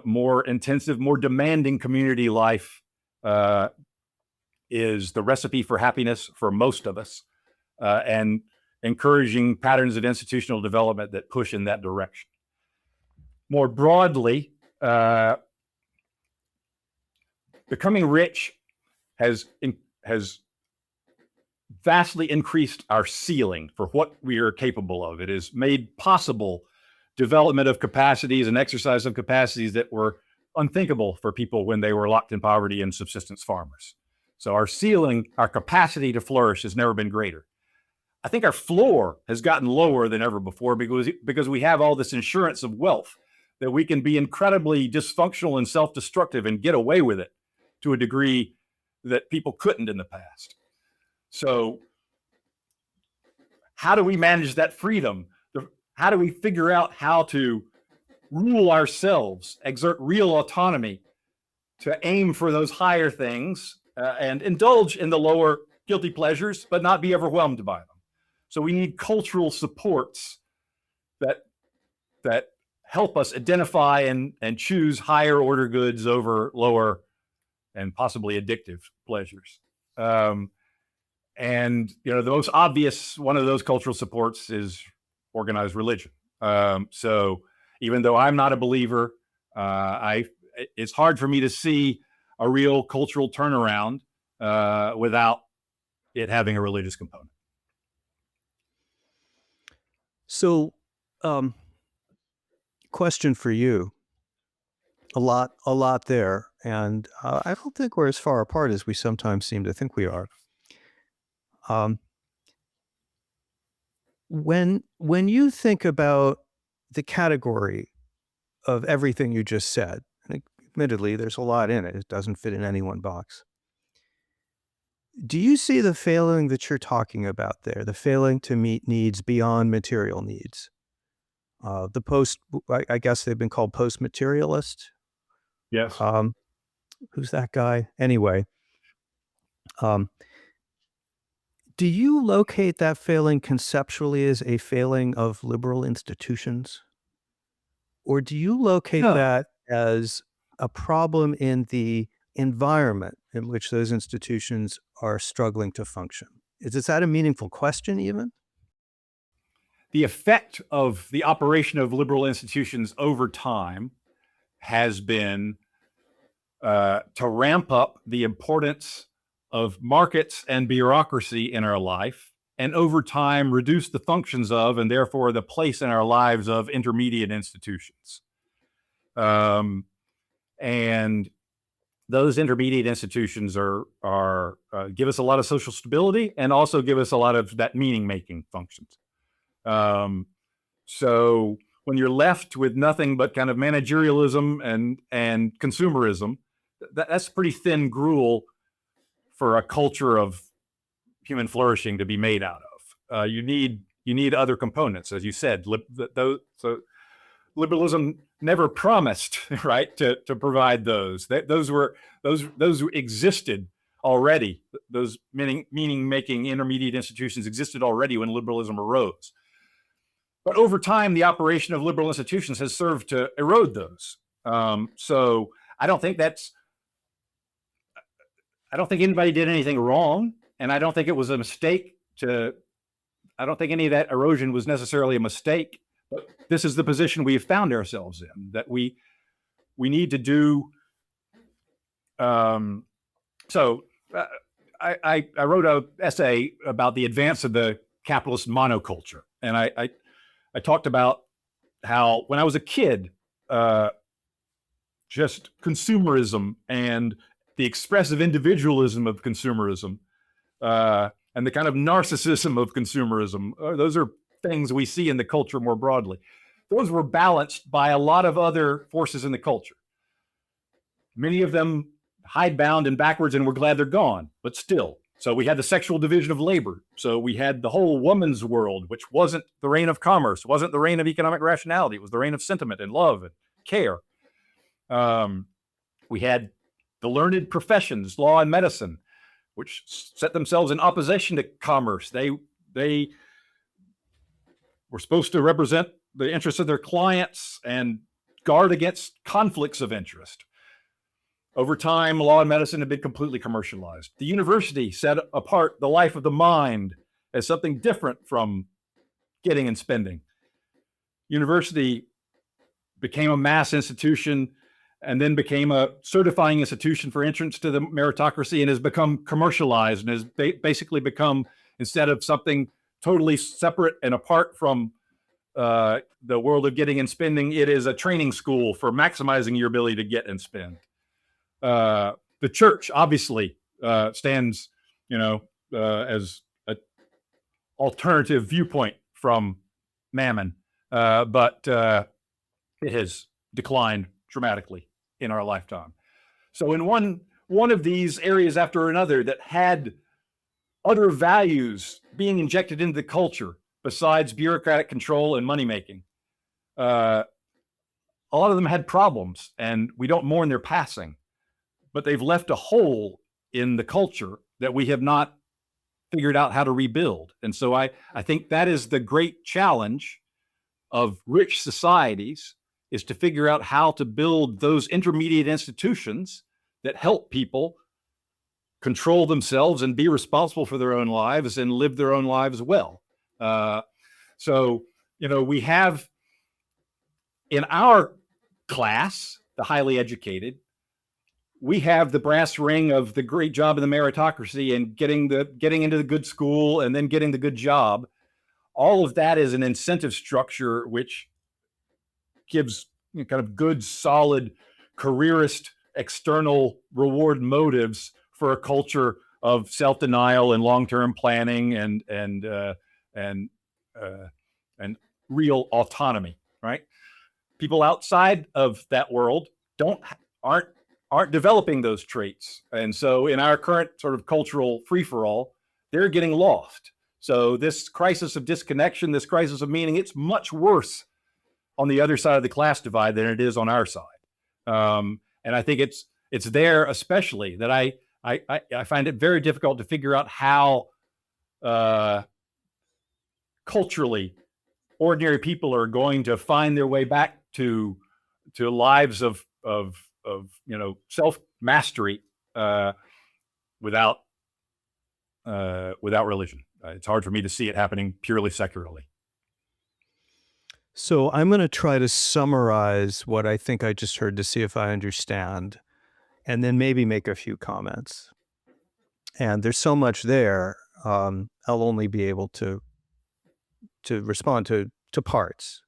more intensive, more demanding community life is the recipe for happiness for most of us, and encouraging patterns of institutional development that push in that direction. More broadly, becoming rich has vastly increased our ceiling for what we are capable of. It has made possible development of capacities and exercise of capacities that were unthinkable for people when they were locked in poverty and subsistence farmers. So our ceiling, our capacity to flourish has never been greater. I think our floor has gotten lower than ever before because we have all this insurance of wealth that we can be incredibly dysfunctional and self-destructive and get away with it to a degree that people couldn't in the past. So how do we manage that freedom? How do we figure out how to rule ourselves, exert real autonomy to aim for those higher things and indulge in the lower guilty pleasures, but not be overwhelmed by them? So we need cultural supports that help us identify and choose higher order goods over lower and possibly addictive pleasures. And the most obvious one of those cultural supports is organized religion. So even though I'm not a believer, it's hard for me to see a real cultural turnaround without it having a religious component. So, question for you. A lot there, and I don't think we're as far apart as we sometimes seem to think we are. When you think about the category of everything you just said, and admittedly, there's a lot in it. It doesn't fit in any one box. Do you see the failing that you're talking about there, the failing to meet needs beyond material needs? I guess they've been called post-materialist. Yes. Who's that guy? Anyway, do you locate that failing conceptually as a failing of liberal institutions? Or do you locate that as a problem in the environment in which those institutions are struggling to function? Is that a meaningful question even? The effect of the operation of liberal institutions over time has been to ramp up the importance of markets and bureaucracy in our life, and over time reduce the functions of, and therefore the place in our lives of, intermediate institutions. And those intermediate institutions are give us a lot of social stability and also give us a lot of that meaning-making functions. So when you're left with nothing but kind of managerialism and consumerism, that's pretty thin gruel for a culture of human flourishing to be made out of. You need other components, as you said. So liberalism never promised, right, to provide those. Those existed already. Those meaning making intermediate institutions existed already when liberalism arose. But over time, the operation of liberal institutions has served to erode those. So I don't think anybody did anything wrong, and I don't think it was a mistake I don't think any of that erosion was necessarily a mistake. But this is the position we have found ourselves in, that we need to do. So I wrote an essay about the advance of the capitalist monoculture, and I talked about how when I was a kid, just consumerism and the expressive individualism of consumerism and the kind of narcissism of consumerism, those are things we see in the culture more broadly. Those were balanced by a lot of other forces in the culture. Many of them hidebound and backwards, and we're glad they're gone, but still. So we had the sexual division of labor. So we had the whole woman's world, which wasn't the reign of commerce, wasn't the reign of economic rationality. It was the reign of sentiment and love and care. We had the learned professions, law and medicine, which set themselves in opposition to commerce. They were supposed to represent the interests of their clients and guard against conflicts of interest. Over time, law and medicine have been completely commercialized. The university set apart the life of the mind as something different from getting and spending. University became a mass institution and then became a certifying institution for entrance to the meritocracy, and has become commercialized and has basically become, instead of something totally separate and apart from the world of getting and spending, it is a training school for maximizing your ability to get and spend. The church obviously stands, as an alternative viewpoint from mammon, but it has declined dramatically in our lifetime. So in one of these areas after another that had other values being injected into the culture besides bureaucratic control and money making, a lot of them had problems, and we don't mourn their passing, but they've left a hole in the culture that we have not figured out how to rebuild. And so I think that is the great challenge of rich societies, is to figure out how to build those intermediate institutions that help people control themselves and be responsible for their own lives and live their own lives well. So, we have in our class, the highly educated, we have the brass ring of the great job in the meritocracy and getting into the good school and then getting the good job. All of that is an incentive structure which gives kind of good, solid, careerist, external reward motives for a culture of self-denial and long-term planning and real autonomy. Right? People outside of that world aren't developing those traits, and so in our current sort of cultural free-for-all, they're getting lost. So this crisis of disconnection, this crisis of meaning, it's much worse on the other side of the class divide than it is on our side. And I think it's there especially that I find it very difficult to figure out how culturally ordinary people are going to find their way back to lives of self mastery without religion. It's hard for me to see it happening purely secularly. So I'm going to try to summarize what I think I just heard to see if I understand, and then maybe make a few comments. And there's so much there, I'll only be able to respond to parts.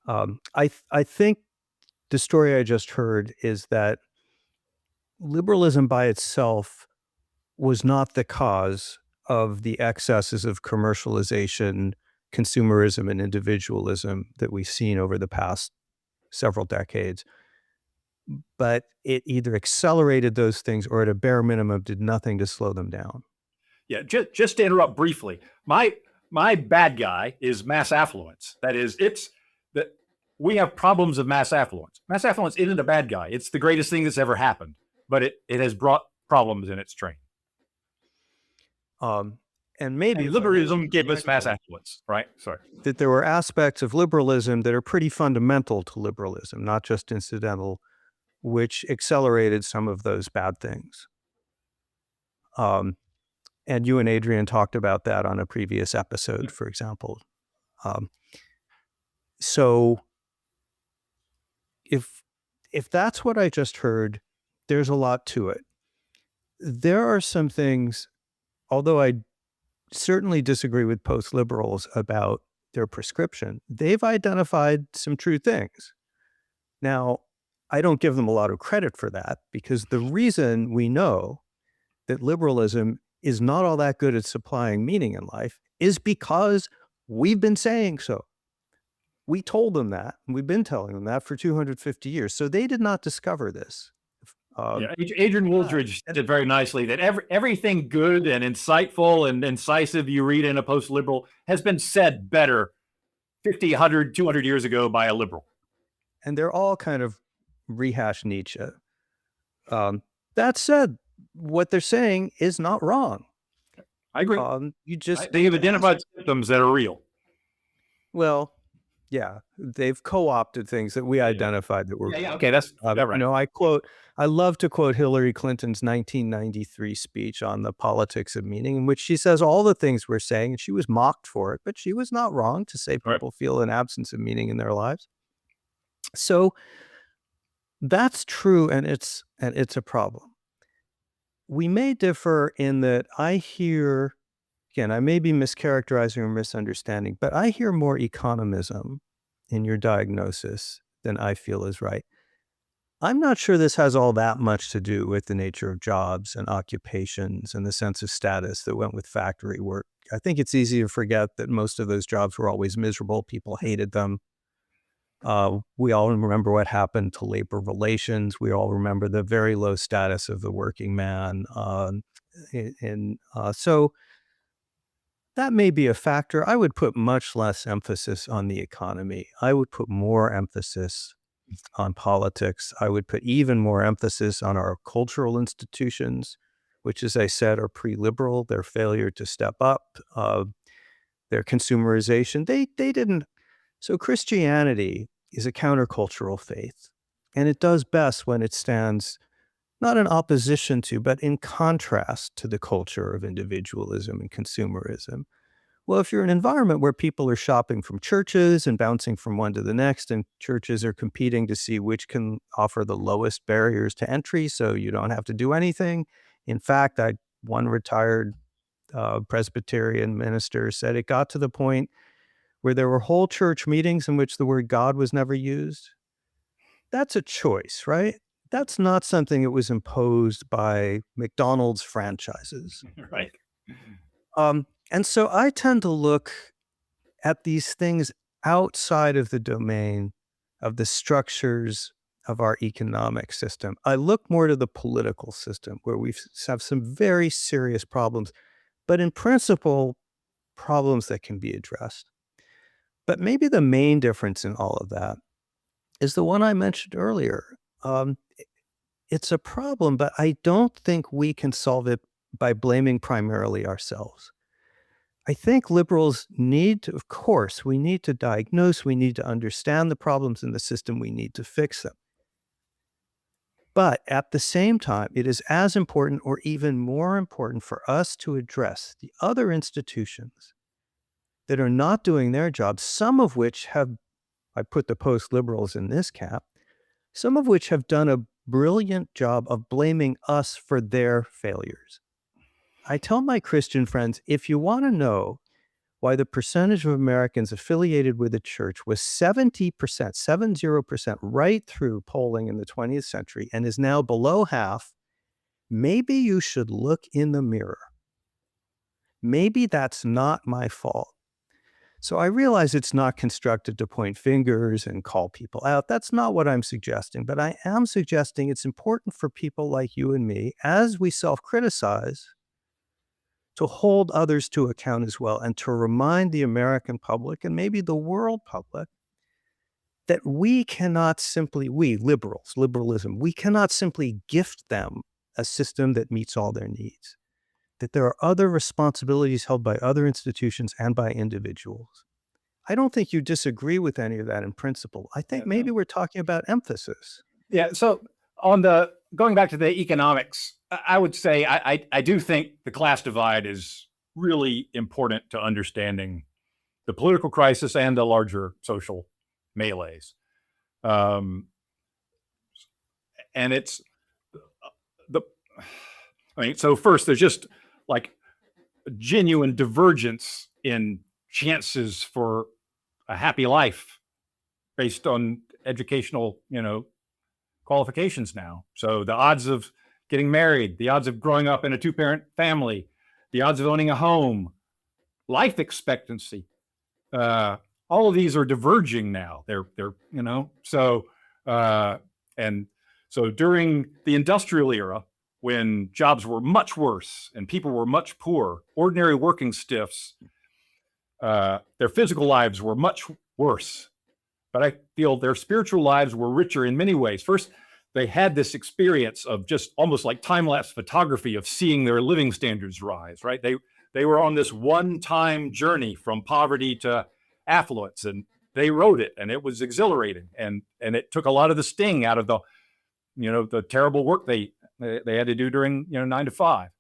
I think the story I just heard is that liberalism by itself was not the cause of the excesses of commercialization, consumerism, and individualism that we've seen over the past several decades. But it either accelerated those things or at a bare minimum did nothing to slow them down. Yeah, just to interrupt briefly, my bad guy is mass affluence. That is, it's that we have problems of mass affluence. Mass affluence isn't a bad guy. It's the greatest thing that's ever happened, but it has brought problems in its train. And maybe And liberalism gave us mass affluence, right? Sorry. That there were aspects of liberalism that are pretty fundamental to liberalism, not just incidental, which accelerated some of those bad things. And you and Adrian talked about that on a previous episode, for example. So if that's what I just heard, there's a lot to it. There are some things, although I certainly disagree with post-liberals about their prescription, they've identified some true things. Now, I don't give them a lot of credit for that, because the reason we know that liberalism is not all that good at supplying meaning in life is because we've been saying so. We told them that, and we've been telling them that for 250 years. So they did not discover this. Adrian Wooldridge did very nicely that everything good and insightful and incisive you read in a post-liberal has been said better 50, 100, 200 years ago by a liberal. And they're all kind of rehash Nietzsche. That said, what they're saying is not wrong. I agree. They have identified symptoms that are real. Well, yeah, they've co-opted things that we identified that were. Okay, that's right. I love to quote Hillary Clinton's 1993 speech on the politics of meaning, in which she says all the things we're saying, and she was mocked for it, but she was not wrong to say people feel an absence of meaning in their lives. So that's true, and it's a problem. We may differ in that I hear, again, I may be mischaracterizing or misunderstanding, but I hear more economism in your diagnosis than I feel is right. I'm not sure this has all that much to do with the nature of jobs and occupations and the sense of status that went with factory work. I think it's easy to forget that most of those jobs were always miserable. People hated them. We all remember what happened to labor relations. We all remember the very low status of the working man. So that may be a factor. I would put much less emphasis on the economy. I would put more emphasis on politics. I would put even more emphasis on our cultural institutions, which, as I said, are pre-liberal. Their failure to step up, their consumerization. They didn't. So Christianity is a countercultural faith, and it does best when it stands not in opposition to, but in contrast to the culture of individualism and consumerism. Well, if you're in an environment where people are shopping from churches and bouncing from one to the next, and churches are competing to see which can offer the lowest barriers to entry so you don't have to do anything. In fact, one retired Presbyterian minister said it got to the point where there were whole church meetings in which the word God was never used. That's a choice, right? That's not something that was imposed by McDonald's franchises. Right. And so I tend to look at these things outside of the domain of the structures of our economic system. I look more to the political system, where we have some very serious problems, but in principle, problems that can be addressed. But maybe the main difference in all of that is the one I mentioned earlier. It's a problem, but I don't think we can solve it by blaming primarily ourselves. I think liberals need to, of course, we need to diagnose, we need to understand the problems in the system, we need to fix them. But at the same time, it is as important or even more important for us to address the other institutions that are not doing their job, some of which have, I put the post-liberals in this camp, some of which have done a brilliant job of blaming us for their failures. I tell my Christian friends, if you want to know why the percentage of Americans affiliated with the church was 70%, 70%, right through polling in the 20th century and is now below half, maybe you should look in the mirror. Maybe that's not my fault. So I realize it's not constructive to point fingers and call people out. That's not what I'm suggesting, but I am suggesting it's important for people like you and me, as we self-criticize, to hold others to account as well, and to remind the American public and maybe the world public that we cannot simply, we liberals, liberalism, we cannot simply gift them a system that meets all their needs, that there are other responsibilities held by other institutions and by individuals. I don't think you disagree with any of that in principle. I think maybe we're talking about emphasis. Yeah. So going back to the economics, I would say I do think the class divide is really important to understanding the political crisis and the larger social melees. And it's the, so first there's just like a genuine divergence in chances for a happy life based on educational, qualifications now. So the odds of getting married, the odds of growing up in a two-parent family, the odds of owning a home, life expectancy, all of these are diverging now. They're and so during the industrial era, when jobs were much worse and people were much poorer, ordinary working stiffs, their physical lives were much worse. But I feel their spiritual lives were richer in many ways. First, they had this experience of just almost like time-lapse photography of seeing their living standards rise, right? They were on this one-time journey from poverty to affluence, and they wrote it, and it was exhilarating, and it took a lot of the sting out of the terrible work they had to do during 9 to 5.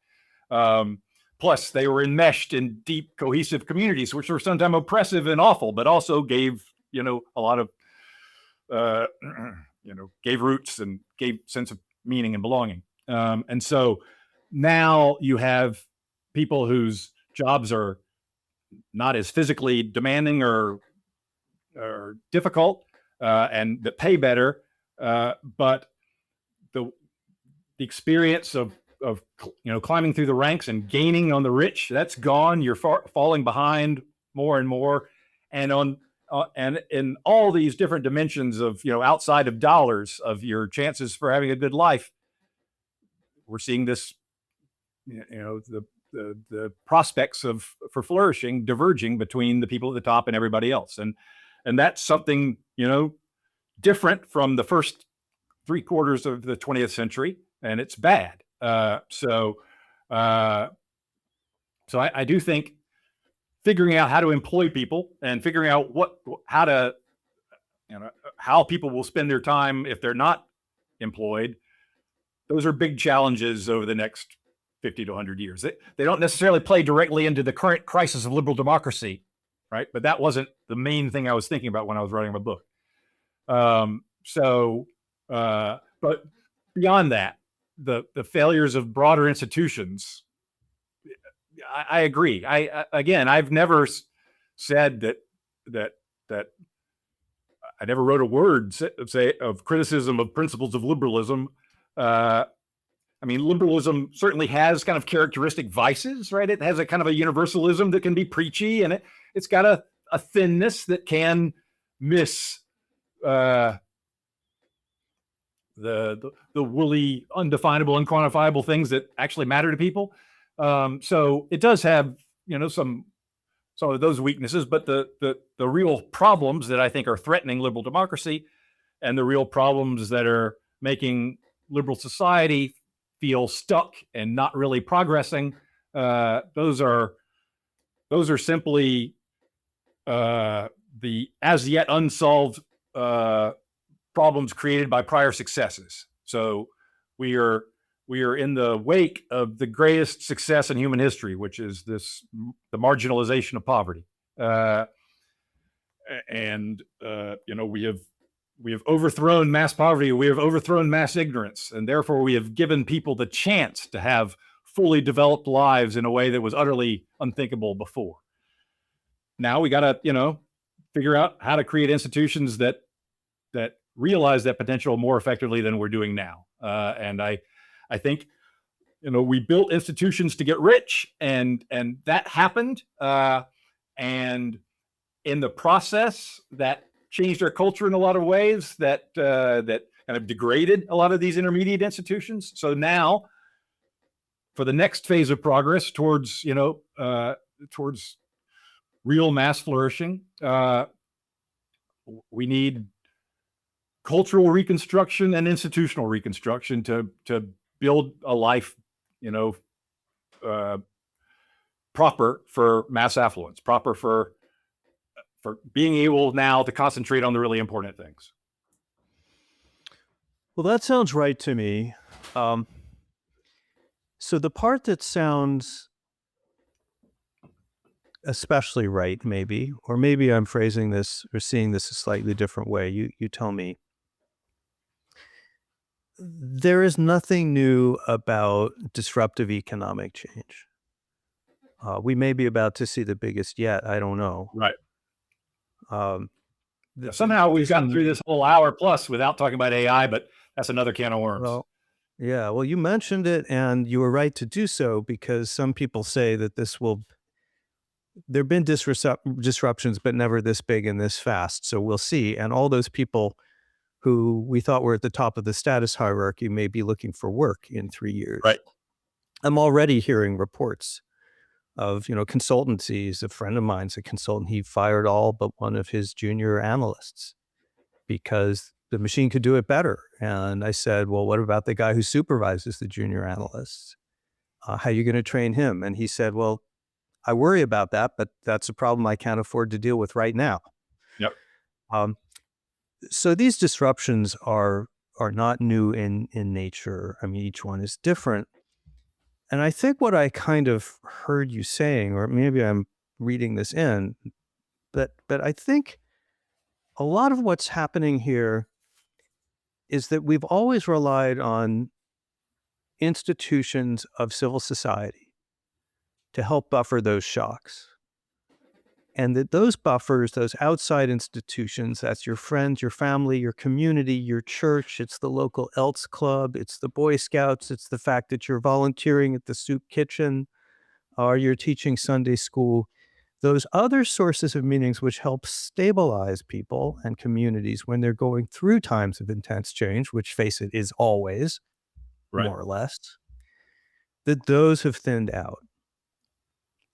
Plus, they were enmeshed in deep, cohesive communities, which were sometimes oppressive and awful, but also gave a lot of gave roots and gave sense of meaning and belonging. And so now you have people whose jobs are not as physically demanding or difficult, and that pay better, but the experience of climbing through the ranks and gaining on the rich, that's gone. You're falling behind more and more, and in all these different dimensions of outside of dollars of your chances for having a good life, we're seeing this the prospects for flourishing diverging between the people at the top and everybody else, and that's something different from the first 3/4 of the 20th century, and it's bad. So I do think figuring out how to employ people and figuring out how people will spend their time if they're not employed, those are big challenges over the next 50 to 100 years. They don't necessarily play directly into the current crisis of liberal democracy, right? But that wasn't the main thing I was thinking about when I was writing my book. But beyond that, the failures of broader institutions, I agree. I've never said that I never wrote a word of criticism of principles of liberalism. Liberalism certainly has kind of characteristic vices, right? It has a kind of a universalism that can be preachy, and it's got a thinness that can miss the woolly, undefinable, unquantifiable things that actually matter to people. So it does have, some of those weaknesses, but the real problems that I think are threatening liberal democracy and the real problems that are making liberal society feel stuck and not really progressing, those are simply the as yet unsolved problems created by prior successes. So we are in the wake of the greatest success in human history, which is the marginalization of poverty. We have overthrown mass poverty. We have overthrown mass ignorance, and therefore we have given people the chance to have fully developed lives in a way that was utterly unthinkable before. Now we got to, figure out how to create institutions that realize that potential more effectively than we're doing now. And I think, we built institutions to get rich, and that happened. And in the process, that changed our culture in a lot of ways that kind of degraded a lot of these intermediate institutions. So now, for the next phase of progress towards real mass flourishing, we need cultural reconstruction and institutional reconstruction to build a life, proper for mass affluence, proper for being able now to concentrate on the really important things. Well, that sounds right to me. So the part that sounds especially right, maybe, or maybe I'm phrasing this or seeing this a slightly different way. You tell me. There is nothing new about disruptive economic change. We may be about to see the biggest yet. I don't know. Right. Um, Somehow we've gotten through this whole hour plus without talking about AI, but that's another can of worms. Well, yeah. Well, you mentioned it, and you were right to do so, because some people say that this will. There have been disruptions, but never this big and this fast. So we'll see. And all those people who we thought were at the top of the status hierarchy may be looking for work in 3 years. Right. I'm already hearing reports of, consultancies. A friend of mine's a consultant. He fired all but one of his junior analysts because the machine could do it better. And I said, well, what about the guy who supervises the junior analysts? How are you going to train him? And he said, well, I worry about that, but that's a problem I can't afford to deal with right now. Yep. So these disruptions are not new in nature. I mean, each one is different. And I think what I kind of heard you saying, or maybe I'm reading this in, but I think a lot of what's happening here is that we've always relied on institutions of civil society to help buffer those shocks. And that those buffers, those outside institutions, that's your friends, your family, your community, your church, it's the local Elks Club, it's the Boy Scouts, it's the fact that you're volunteering at the soup kitchen, or you're teaching Sunday school. Those other sources of meanings which help stabilize people and communities when they're going through times of intense change, which, face it, is always, Right. more or less, that those have thinned out.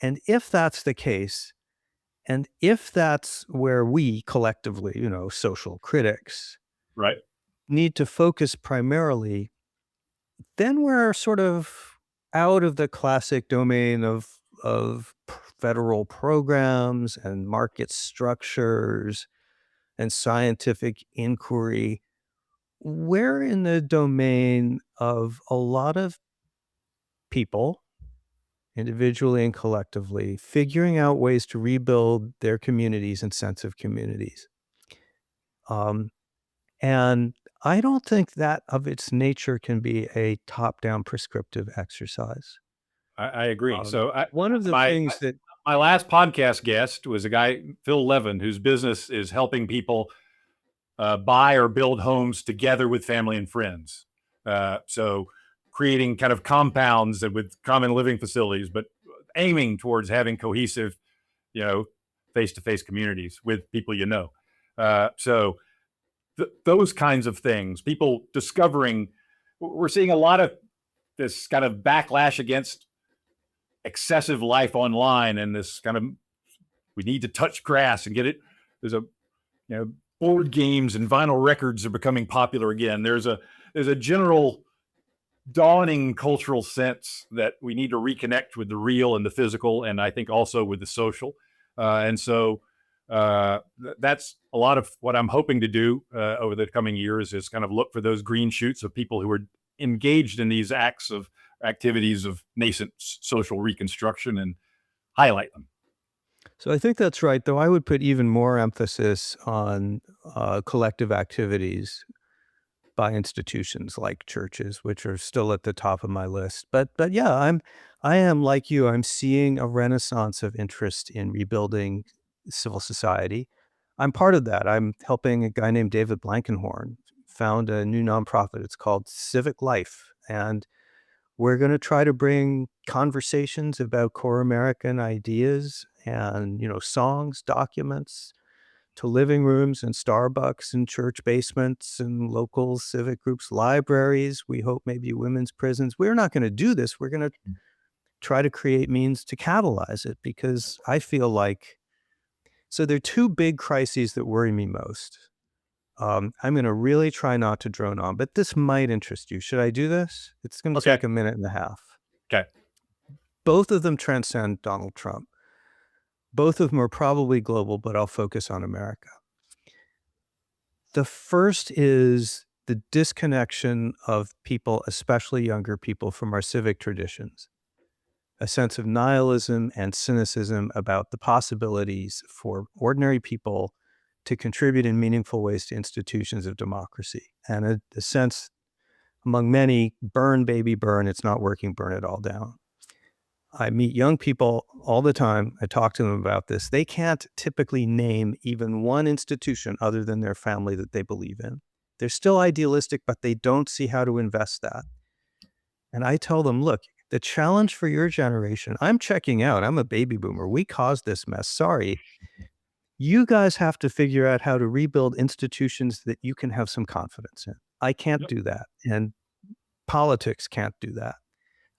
And if that's the case, and if that's where we collectively, social critics, Right. need to focus primarily, then we're sort of out of the classic domain of federal programs and market structures and scientific inquiry. We're in the domain of a lot of people, individually and collectively, figuring out ways to rebuild their communities and sense of communities. And I don't think that of its nature can be a top-down prescriptive exercise. I agree. So one of the things that my last podcast guest was a guy, Phil Levin, whose business is helping people buy or build homes together with family and friends. So creating kind of compounds and with common living facilities, but aiming towards having cohesive, face-to-face communities with people So those kinds of things, people discovering, we're seeing a lot of this kind of backlash against excessive life online, and this kind of, we need to touch grass and get it. There's a, board games and vinyl records are becoming popular again. There's a general dawning cultural sense that we need to reconnect with the real and the physical, and I think also with the social. And so that's a lot of what I'm hoping to do over the coming years, is kind of look for those green shoots of people who are engaged in these activities of nascent social reconstruction and highlight them. So I think that's right, though I would put even more emphasis on collective activities by institutions like churches, which are still at the top of my list. But yeah, I am like you. I'm seeing a renaissance of interest in rebuilding civil society. I'm part of that. I'm helping a guy named David Blankenhorn found a new nonprofit. It's called Civic Life, and we're going to try to bring conversations about core American ideas and, songs, documents, to living rooms and Starbucks and church basements and local civic groups, libraries. We hope maybe women's prisons. We're not going to do this. We're going to try to create means to catalyze it, because I feel like, so there are two big crises that worry me most. I'm going to really try not to drone on, but this might interest you. Should I do this? It's going to Okay. take a minute and a half. Okay. Both of them transcend Donald Trump. Both of them are probably global, but I'll focus on America. The first is the disconnection of people, especially younger people, from our civic traditions. A sense of nihilism and cynicism about the possibilities for ordinary people to contribute in meaningful ways to institutions of democracy. And a sense among many, burn, baby, burn, it's not working, burn it all down. I meet young people all the time. I talk to them about this. They can't typically name even one institution other than their family that they believe in. They're still idealistic, but they don't see how to invest that. And I tell them, look, the challenge for your generation, I'm checking out. I'm a baby boomer. We caused this mess. Sorry. You guys have to figure out how to rebuild institutions that you can have some confidence in. I can't do that. And politics can't do that.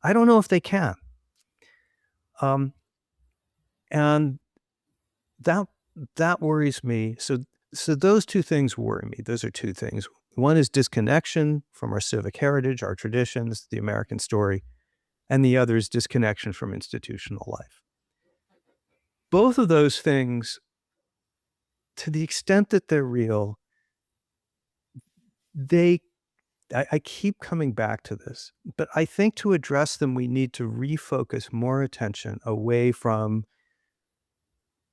I don't know if they can. And that worries me. So those two things worry me. Those are two things. One is disconnection from our civic heritage, our traditions, the American story, and the other is disconnection from institutional life. Both of those things, to the extent that they're real, I keep coming back to this, but I think to address them, we need to refocus more attention away from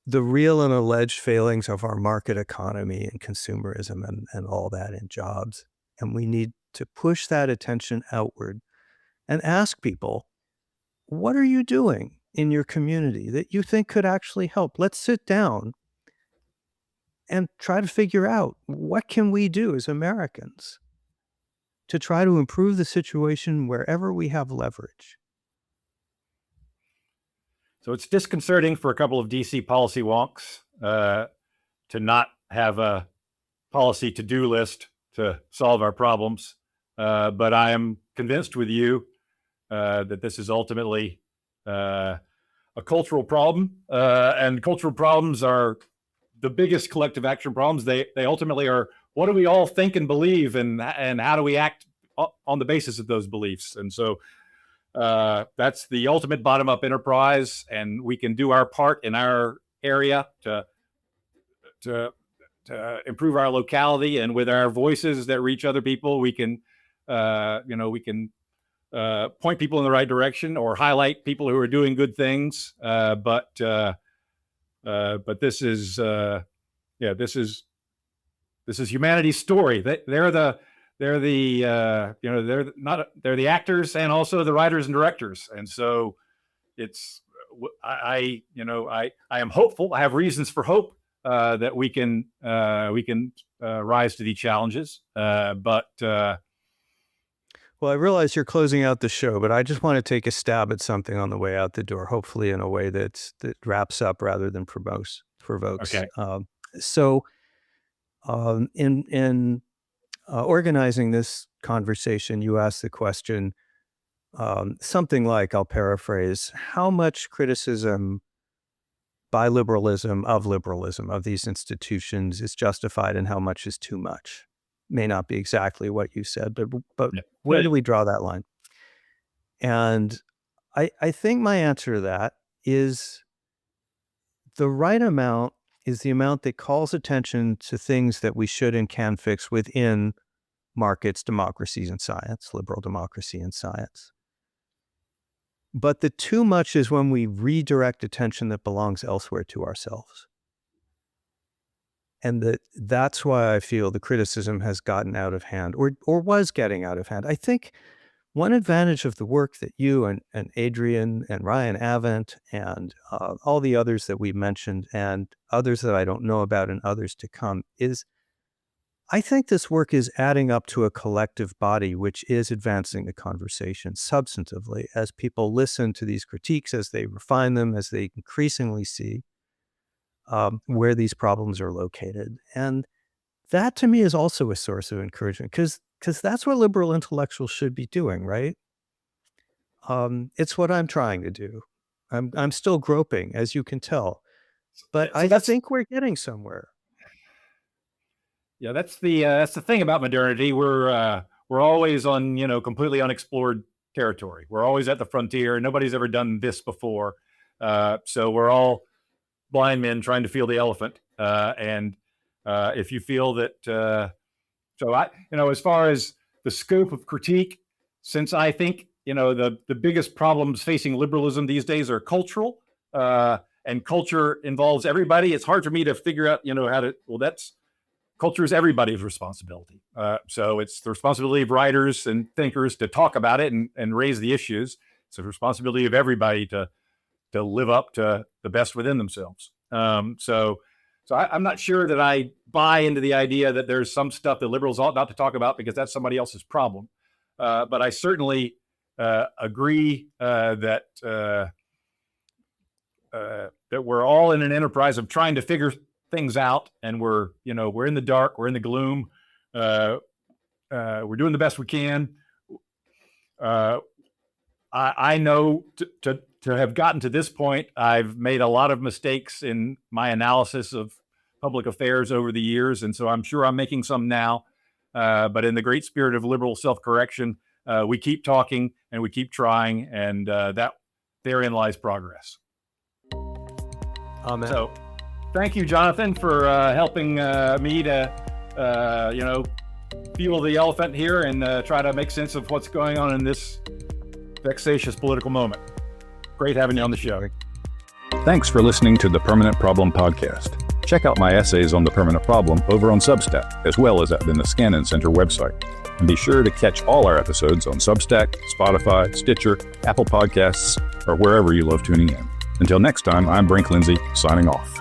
the real and alleged failings of our market economy and consumerism and all that in jobs. And we need to push that attention outward and ask people, what are you doing in your community that you think could actually help? Let's sit down and try to figure out, what can we do as Americans to try to improve the situation wherever we have leverage? So it's disconcerting for a couple of DC policy wonks to not have a policy to-do list to solve our problems. But I am convinced with you that this is ultimately a cultural problem, and cultural problems are the biggest collective action problems. They ultimately are, what do we all think and believe, and how do we act on the basis of those beliefs? And so that's the ultimate bottom-up enterprise, and we can do our part in our area to improve our locality, and with our voices that reach other people, we can point people in the right direction or highlight people who are doing good things. But this is this is humanity's story. They're the actors and also the writers and directors. And so it's, I am hopeful. I have reasons for hope that we can rise to these challenges. Well, I realize you're closing out the show, but I just want to take a stab at something on the way out the door, hopefully in a way that wraps up rather than provokes. Okay. In organizing this conversation, you asked the question, something like, I'll paraphrase, how much criticism by liberalism of these institutions is justified and how much is too much? May not be exactly what you said, but where do we draw that line? And I think my answer to that is the right amount is the amount that calls attention to things that we should and can fix within markets, democracies, and science, liberal democracy and science. But the too much is when we redirect attention that belongs elsewhere to ourselves. And that's why I feel the criticism has gotten out of hand, or was getting out of hand. I think one advantage of the work that you and Adrian and Ryan Avent and all the others that we mentioned and others that I don't know about and others to come is I think this work is adding up to a collective body which is advancing the conversation substantively as people listen to these critiques, as they refine them, as they increasingly see where these problems are located. And that to me is also a source of encouragement because that's what liberal intellectuals should be doing, right? It's what I'm trying to do. I'm still groping, as you can tell, but I think we're getting somewhere. Yeah, that's the thing about modernity. We're always on, completely unexplored territory. We're always at the frontier. Nobody's ever done this before. So we're all blind men trying to feel the elephant. And if you feel that, as far as the scope of critique, since I think, the biggest problems facing liberalism these days are cultural, and culture involves everybody. It's hard for me to figure out, culture is everybody's responsibility. So it's the responsibility of writers and thinkers to talk about it and raise the issues. It's the responsibility of everybody to live up to the best within themselves. So I'm not sure that I buy into the idea that there's some stuff that liberals ought not to talk about because that's somebody else's problem. But I certainly agree that we're all in an enterprise of trying to figure things out, and we're in the dark, we're in the gloom, we're doing the best we can. I know to have gotten to this point, I've made a lot of mistakes in my analysis of public affairs over the years, and so I'm sure I'm making some now. But in the great spirit of liberal self-correction, we keep talking and we keep trying, and that therein lies progress. Amen. So, thank you, Jonathan, for helping me to, feel the elephant here and try to make sense of what's going on in this vexatious political moment. Great having you on the show. Thanks for listening to the Permanent Problem Podcast. Check out my essays on the permanent problem over on Substack, as well as at the Niskanen Center website. And be sure to catch all our episodes on Substack, Spotify, Stitcher, Apple Podcasts, or wherever you love tuning in. Until next time, I'm Brink Lindsey, signing off.